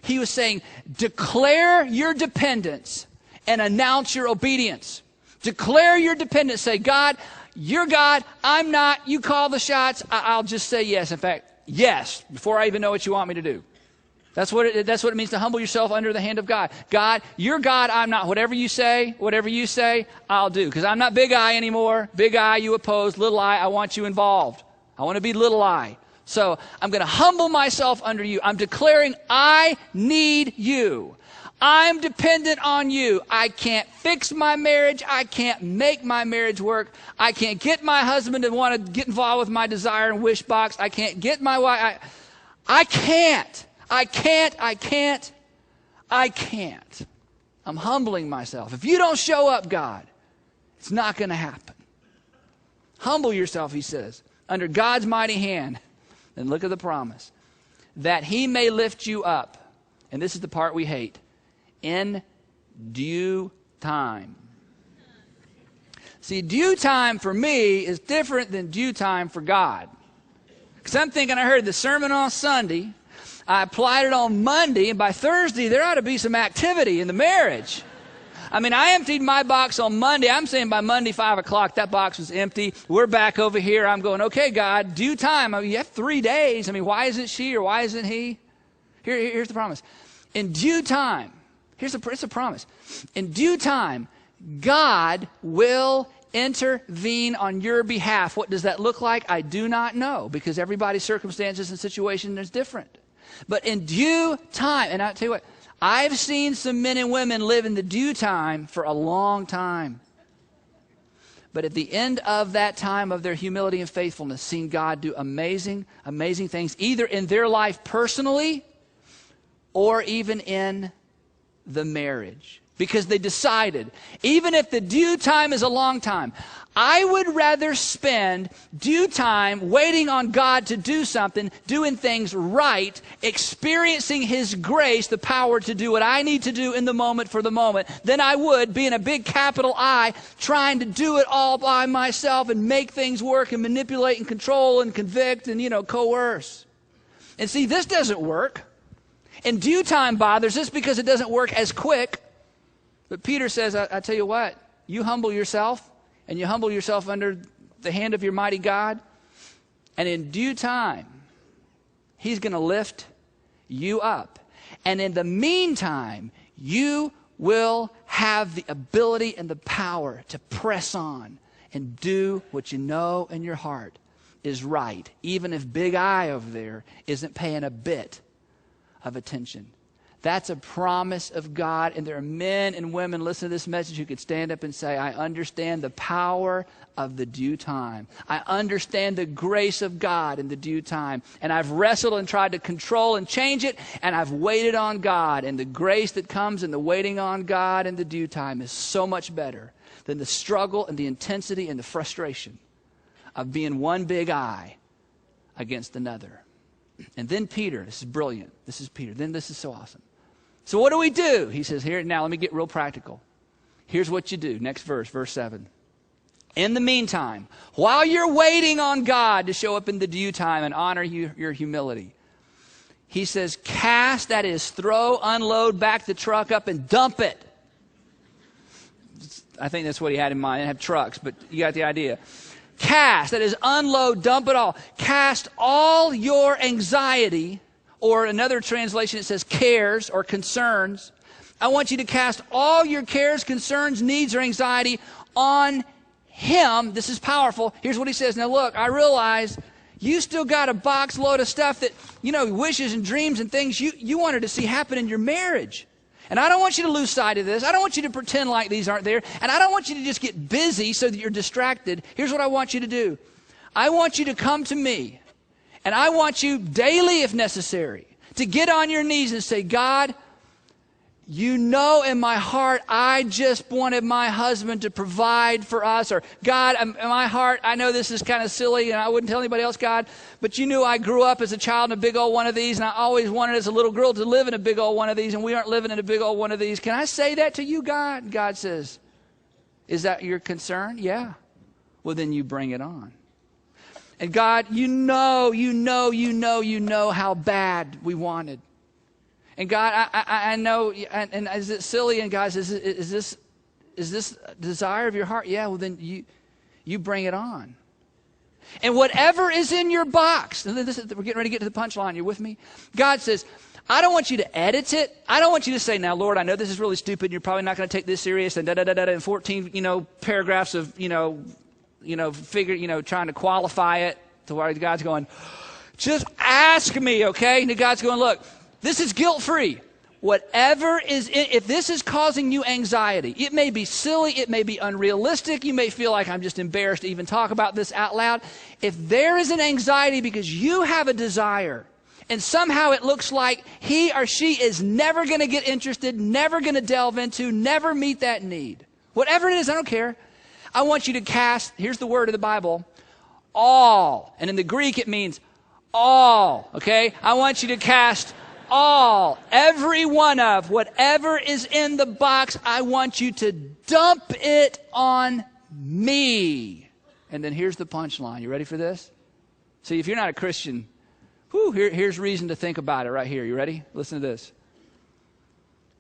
He was saying, declare your dependence and announce your obedience. Declare your dependence. Say, God, you're God. I'm not. You call the shots. I'll just say yes. In fact, yes, before I even know what you want me to do. That's what it means to humble yourself under the hand of God. God, you're God. I'm not. Whatever you say, I'll do. Because I'm not big I anymore. Big I, you oppose. Little I want you involved. I want to be little I. So I'm going to humble myself under you. I'm declaring I need you. I'm dependent on you. I can't fix my marriage. I can't make my marriage work. I can't get my husband to want to get involved with my desire and wish box. I can't get my wife. I can't. I'm humbling myself. If you don't show up, God, it's not going to happen. Humble yourself, he says, under God's mighty hand. And look at the promise. That He may lift you up. And this is the part we hate. In due time. See, due time for me is different than due time for God. Because I'm thinking I heard the sermon on Sunday, I applied it on Monday, and by Thursday there ought to be some activity in the marriage. I mean, I emptied my box on Monday. I'm saying by Monday, 5 o'clock, that box was empty. We're back over here. I'm going, okay, God, due time. I mean, you have 3 days. I mean, why isn't she or why isn't he? Here's the promise. In due time, it's a promise. In due time, God will intervene on your behalf. What does that look like? I do not know, because everybody's circumstances and situation is different. But in due time, and I'll tell you what, I've seen some men and women live in the due time for a long time. But at the end of that time of their humility and faithfulness, seen God do amazing, amazing things, either in their life personally or even in the marriage. Because they decided, even if the due time is a long time, I would rather spend due time waiting on God to do something, doing things right, experiencing His grace, the power to do what I need to do in the moment for the moment, than I would, being a big capital I, trying to do it all by myself and make things work and manipulate and control and convict and, coerce. And see, this doesn't work. In due time bothers us because it doesn't work as quick. But Peter says, I tell you what, you humble yourself, and you humble yourself under the hand of your mighty God, and in due time, He's going to lift you up. And in the meantime, you will have the ability and the power to press on and do what you know in your heart is right, even if Big I over there isn't paying a bit of attention. That's a promise of God, and there are men and women listening to this message who could stand up and say, I understand the power of the due time. I understand the grace of God in the due time, and I've wrestled and tried to control and change it, and I've waited on God, and the grace that comes in the waiting on God in the due time is so much better than the struggle and the intensity and the frustration of being one big I against another. And then Peter, this is brilliant. This is Peter. Then this is so awesome. So what do we do? He says, here, now let me get real practical. Here's what you do. Next verse, verse 7. In the meantime, while you're waiting on God to show up in the due time and honor your humility, he says, cast, that is, throw, unload, back the truck up and dump it. I think that's what he had in mind. He didn't have trucks, but you got the idea. Cast, that is, unload, dump it all. Cast all your anxiety, or another translation it says cares or concerns. I want you to cast all your cares, concerns, needs, or anxiety on Him. This is powerful. Here's what he says. Now look, I realize you still got a box load of stuff that, wishes and dreams and things you wanted to see happen in your marriage. And I don't want you to lose sight of this. I don't want you to pretend like these aren't there. And I don't want you to just get busy so that you're distracted. Here's what I want you to do. I want you to come to me. And I want you daily, if necessary, to get on your knees and say, God, you know in my heart, I just wanted my husband to provide for us. Or God, in my heart, I know this is kind of silly and I wouldn't tell anybody else, God, but you knew I grew up as a child in a big old one of these, and I always wanted as a little girl to live in a big old one of these, and we aren't living in a big old one of these. Can I say that to you, God? God says, is that your concern? Yeah. Well, then you bring it on. And God, you know how bad we wanted. And God, I know, and is it silly? And guys, is this desire of your heart? Yeah, well then you bring it on. And whatever is in your box, and we're getting ready to get to the punchline. You with me? God says, I don't want you to edit it. I don't want you to say, now, Lord, I know this is really stupid, and you're probably not going to take this serious, and and 14, paragraphs of, trying to qualify it to where God's going, just ask me, okay? And God's going, look, this is guilt-free. Whatever is if this is causing you anxiety, it may be silly, it may be unrealistic, you may feel like I'm just embarrassed to even talk about this out loud. If there is an anxiety because you have a desire, and somehow it looks like he or she is never going to get interested, never going to delve into, never meet that need. Whatever it is, I don't care. I want you to cast, here's the word of the Bible, all. And in the Greek it means all, okay? I want you to cast all, every one of, whatever is in the box, I want you to dump it on me. And then here's the punchline. You ready for this? See, if you're not a Christian, here's reason to think about it right here. You ready? Listen to this.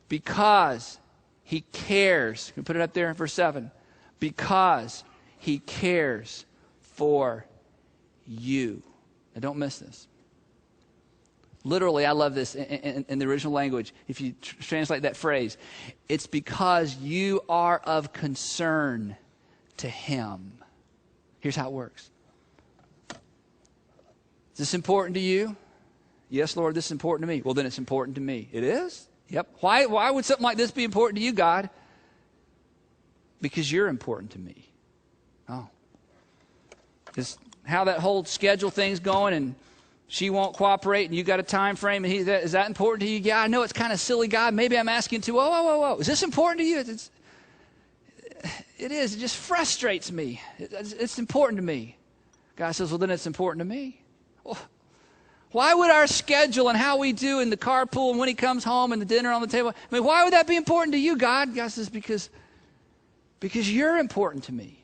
Because he cares. Can we put it up there? Verse 7. Because he cares for you. Now don't miss this. Literally, I love this in the original language. If you translate that phrase, it's because you are of concern to him. Here's how it works. Is this important to you? Yes, Lord, this is important to me. Well, then it's important to me. It is? Yep. Why would something like this be important to you, God? Because you're important to me. Oh. Is how that whole schedule thing's going, and she won't cooperate, and you got a time frame, and is that important to you? Yeah, I know it's kind of silly, God. Maybe I'm asking too. Whoa. Is this important to you? It is. It just frustrates me. It's important to me. God says, well, then it's important to me. Well, why would our schedule and how we do in the carpool and when he comes home and the dinner on the table, I mean, why would that be important to you, God? God says, because you're important to me.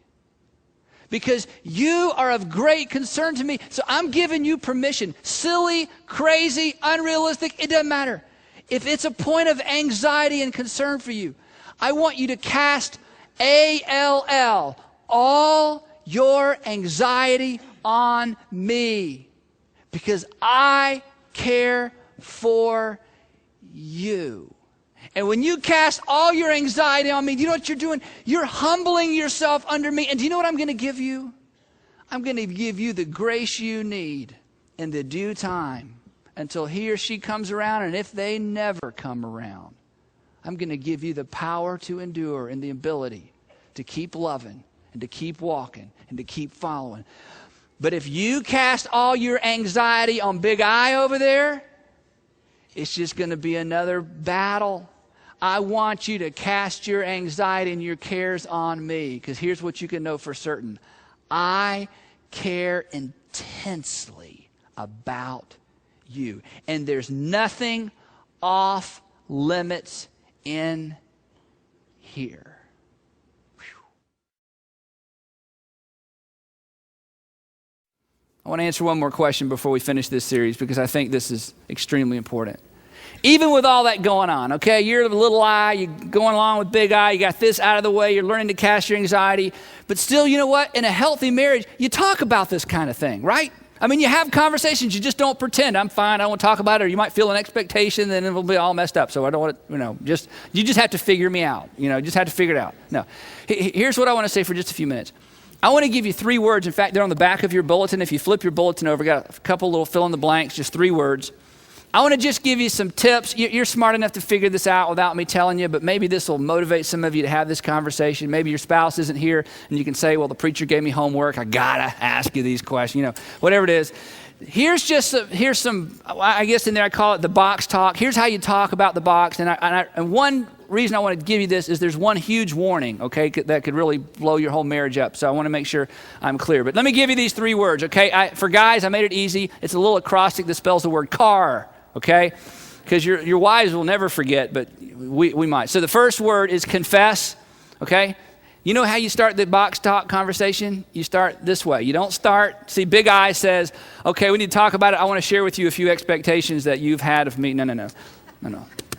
Because you are of great concern to me. So I'm giving you permission. Silly, crazy, unrealistic, it doesn't matter. If it's a point of anxiety and concern for you, I want you to cast ALL, all your anxiety on me. Because I care for you. And when you cast all your anxiety on me, do you know what you're doing? You're humbling yourself under me. And do you know what I'm going to give you? I'm going to give you the grace you need in the due time until he or she comes around. And if they never come around, I'm going to give you the power to endure and the ability to keep loving and to keep walking and to keep following. But if you cast all your anxiety on Big I over there, it's just going to be another battle. I want you to cast your anxiety and your cares on me, because here's what you can know for certain. I care intensely about you. And there's nothing off limits in here. I want to answer one more question before we finish this series, because I think this is extremely important. Even with all that going on, okay, you're the little I, you're going along with Big I, you got this out of the way, you're learning to cast your anxiety, but still, you know what? In a healthy marriage, you talk about this kind of thing, right? I mean, you have conversations, you just don't pretend, I'm fine, I don't want to talk about it, or you might feel an expectation, then it'll be all messed up, so I don't want to, you just have to figure me out, just have to figure it out. No, here's what I want to say for just a few minutes. I want to give you 3 words. In fact, they're on the back of your bulletin. If you flip your bulletin over, got a couple little fill in the blanks, just 3 words. I want to just give you some tips. You're smart enough to figure this out without me telling you, but maybe this will motivate some of you to have this conversation. Maybe your spouse isn't here, and you can say, well, the preacher gave me homework. I got to ask you these questions, whatever it is. Here's some, I guess in there I call it the box talk. Here's how you talk about the box. And one reason I want to give you this is there's one huge warning, okay, that could really blow your whole marriage up. So I want to make sure I'm clear. But let me give you these 3 words, okay? For guys, I made it easy. It's a little acrostic that spells the word car, okay? Because your wives will never forget, but we might. So the first word is confess, okay? You know how you start the box talk conversation? You start this way. You don't start, see, Big I says, okay, we need to talk about it. I want to share with you a few expectations that you've had of me. No.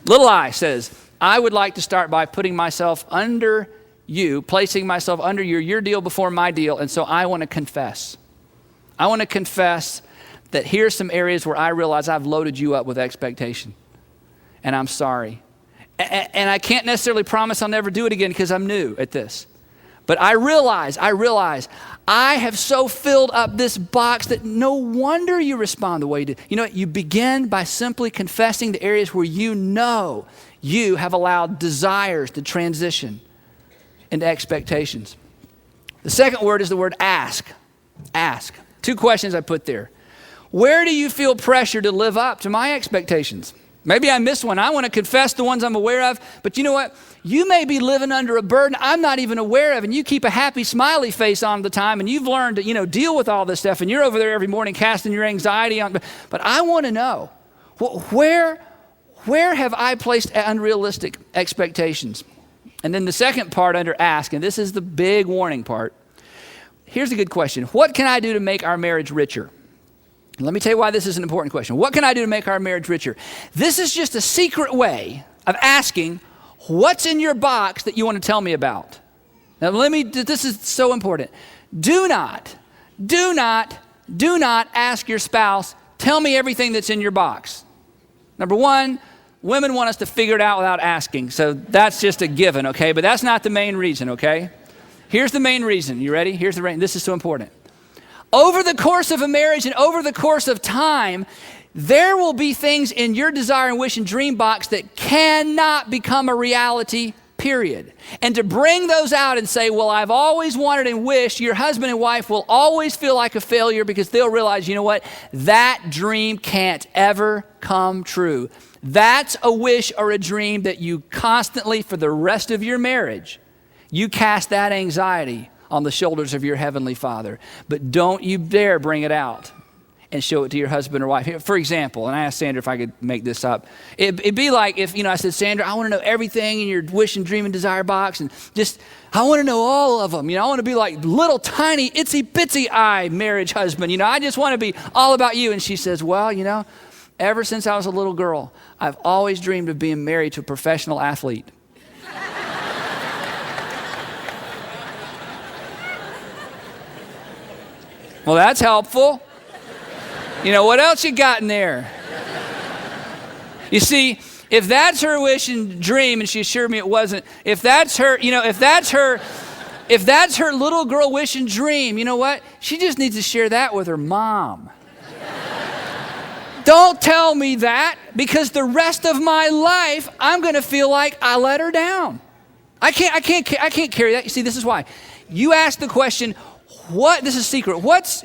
Little I says, I would like to start by putting myself under you, placing myself under your deal before my deal, and so I want to confess. I want to confess that here's some areas where I realize I've loaded you up with expectation, and I'm sorry. And I can't necessarily promise I'll never do it again because I'm new at this. But I realize I have so filled up this box that no wonder you respond the way you do. You know what? You begin by simply confessing the areas where you know you have allowed desires to transition into expectations. The second word is the word ask. Ask. 2 questions I put there. Where do you feel pressure to live up to my expectations? Maybe I missed one. I want to confess the ones I'm aware of, but you know what? You may be living under a burden I'm not even aware of, and you keep a happy, smiley face on the time, and you've learned to, deal with all this stuff, and you're over there every morning casting your anxiety on. But I want to know, where have I placed unrealistic expectations? And then the second part under ask, and this is the big warning part. Here's a good question. What can I do to make our marriage richer? Let me tell you why this is an important question. What can I do to make our marriage richer? This is just a secret way of asking, what's in your box that you want to tell me about? Now this is so important. Do not ask your spouse, tell me everything that's in your box. Number one, women want us to figure it out without asking. So that's just a given, okay? But that's not the main reason, okay? Here's the main reason. You ready? This is so important. Over the course of a marriage and over the course of time, there will be things in your desire and wish and dream box that cannot become a reality, period. And to bring those out and say, well, I've always wanted and wished, your husband and wife will always feel like a failure because they'll realize, you know what? That dream can't ever come true. That's a wish or a dream that you constantly, for the rest of your marriage, you cast that anxiety on the shoulders of your heavenly Father. But don't you dare bring it out and show it to your husband or wife. For example, and I asked Sandra if I could make this up. It'd be like if, I said, Sandra, I want to know everything in your wish and dream and desire box, and just, I want to know all of them. I want to be like little tiny itsy bitsy marriage husband. I just want to be all about you. And she says, well, ever since I was a little girl, I've always dreamed of being married to a professional athlete. Well, that's helpful. What else you got in there? You see, if that's her wish and dream, and she assured me it wasn't, if that's her little girl wish and dream, you know what? She just needs to share that with her mom. Don't tell me that, because the rest of my life, I'm going to feel like I let her down. I can't carry that. You see, this is why. You ask the question, this is secret. What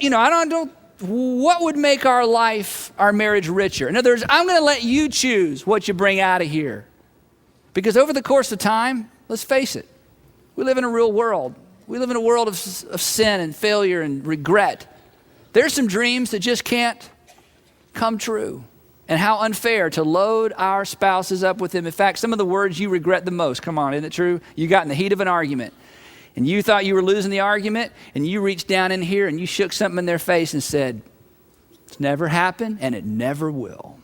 would make our marriage richer? In other words, I'm going to let you choose what you bring out of here. Because over the course of time, let's face it, we live in a real world. We live in a world of sin and failure and regret. There's some dreams that just can't come true. And how unfair to load our spouses up with them. In fact, some of the words you regret the most, come on, isn't it true? You got in the heat of an argument, and you thought you were losing the argument, and you reached down in here and you shook something in their face and said, it's never happened and it never will.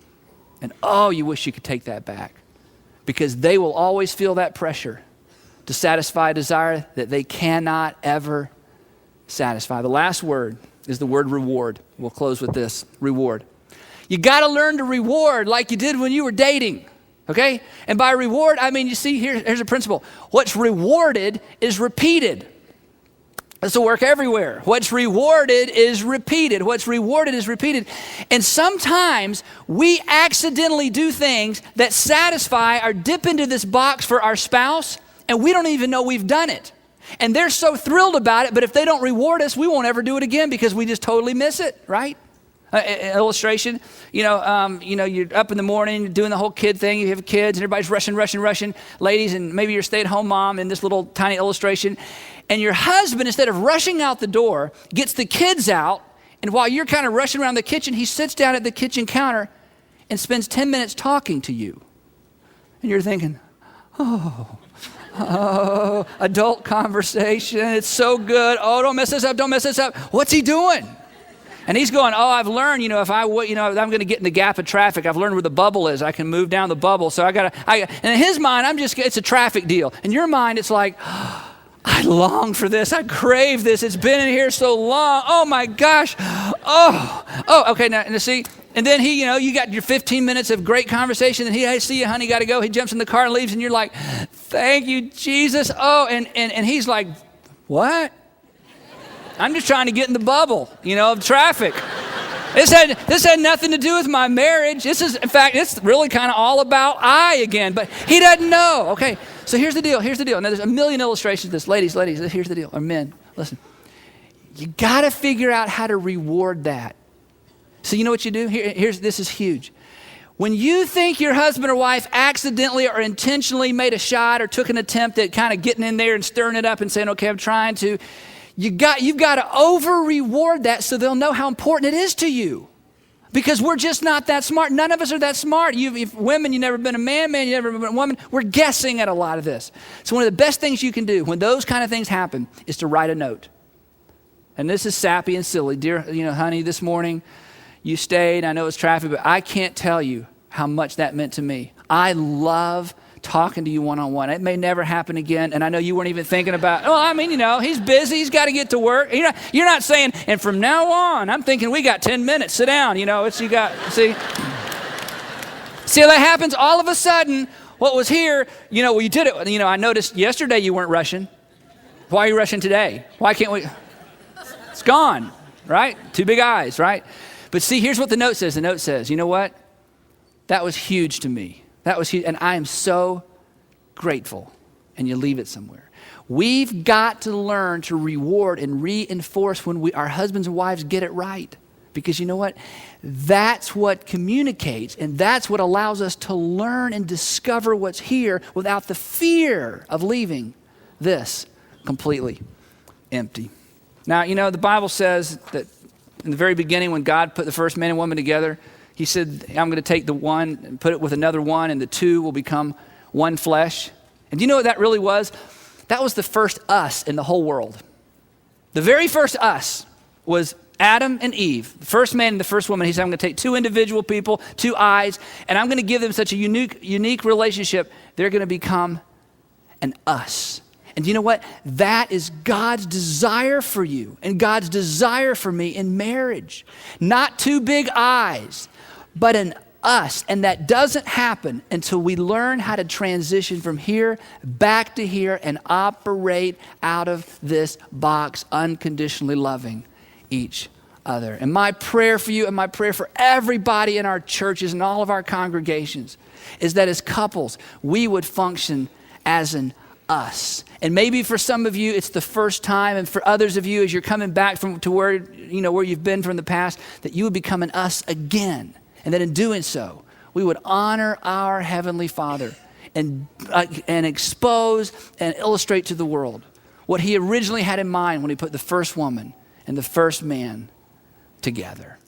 And oh, you wish you could take that back, because they will always feel that pressure to satisfy a desire that they cannot ever satisfy. The last word is the word reward. We'll close with this, reward. You got to learn to reward like you did when you were dating. Okay? And by reward, I mean, you see, here's a principle. What's rewarded is repeated. This will work everywhere. What's rewarded is repeated. What's rewarded is repeated. And sometimes we accidentally do things that satisfy or dip into this box for our spouse, and we don't even know we've done it. And they're so thrilled about it, but if they don't reward us, we won't ever do it again because we just totally miss it, right? Illustration, you're up in the morning doing the whole kid thing. You have kids and everybody's rushing, ladies, and maybe you're a stay-at-home mom in this little tiny illustration. And your husband, instead of rushing out the door, gets the kids out. And while you're kind of rushing around the kitchen, he sits down at the kitchen counter and spends 10 minutes talking to you. And you're thinking, oh, adult conversation. It's so good. Oh, don't mess this up. What's he doing? And he's going, oh, I've learned, if I'm going to get in the gap of traffic, I've learned where the bubble is. I can move down the bubble. So and in his mind, it's a traffic deal. In your mind, it's like, oh, I long for this. I crave this. It's been in here so long. Oh my gosh. Oh, okay. Now, see, and then you got your 15 minutes of great conversation. And hey, see you, honey, got to go. He jumps in the car and leaves. And you're like, thank you, Jesus. Oh, and he's like, what? I'm just trying to get in the bubble, of traffic. This had nothing to do with my marriage. In fact, it's really kind of all about I again, but he doesn't know. Okay, so here's the deal. Now, there's a million illustrations of this. Ladies, here's the deal. Or men, listen. You got to figure out how to reward that. So you know what you do? This is huge. When you think your husband or wife accidentally or intentionally made a shot or took an attempt at kind of getting in there and stirring it up and saying, okay, I'm trying to, you've got to over-reward that so they'll know how important it is to you. Because we're just not that smart. None of us are that smart. If women, you've never been a man, you've never been a woman. We're guessing at a lot of this. So one of the best things you can do when those kind of things happen is to write a note. And this is sappy and silly. Dear, honey, this morning you stayed. I know it's traffic, but I can't tell you how much that meant to me. I love talking to you one-on-one. It may never happen again, and I know you weren't even thinking about, he's busy, he's got to get to work. You're not saying, and from now on, I'm thinking we got 10 minutes, sit down, see how that happens? All of a sudden, what was here, you did it, I noticed yesterday you weren't rushing. Why are you rushing today? Why can't we? It's gone, right? Two big eyes, right? But see, here's what the note says. The note says, you know what? That was huge to me. That was huge, and I am so grateful. And you leave it somewhere. We've got to learn to reward and reinforce when our husbands and wives get it right. Because you know what? That's what communicates, and that's what allows us to learn and discover what's here without the fear of leaving this completely empty. Now, the Bible says that in the very beginning when God put the first man and woman together, he said, I'm going to take the one and put it with another one, and the two will become one flesh. And do you know what that really was? That was the first us in the whole world. The very first us was Adam and Eve, the first man and the first woman. He said, I'm going to take two individual people, two eyes, and I'm going to give them such a unique relationship. They're going to become an us. And you know what? That is God's desire for you and God's desire for me in marriage. Not two big eyes, but an us. And that doesn't happen until we learn how to transition from here back to here and operate out of this box, unconditionally loving each other. And my prayer for you and my prayer for everybody in our churches and all of our congregations is that as couples, we would function as an us. And maybe for some of you, it's the first time, and for others of you, as you're coming back to where you've been from the past, that you would become an us again. And that in doing so, we would honor our Heavenly Father and expose and illustrate to the world what He originally had in mind when He put the first woman and the first man together.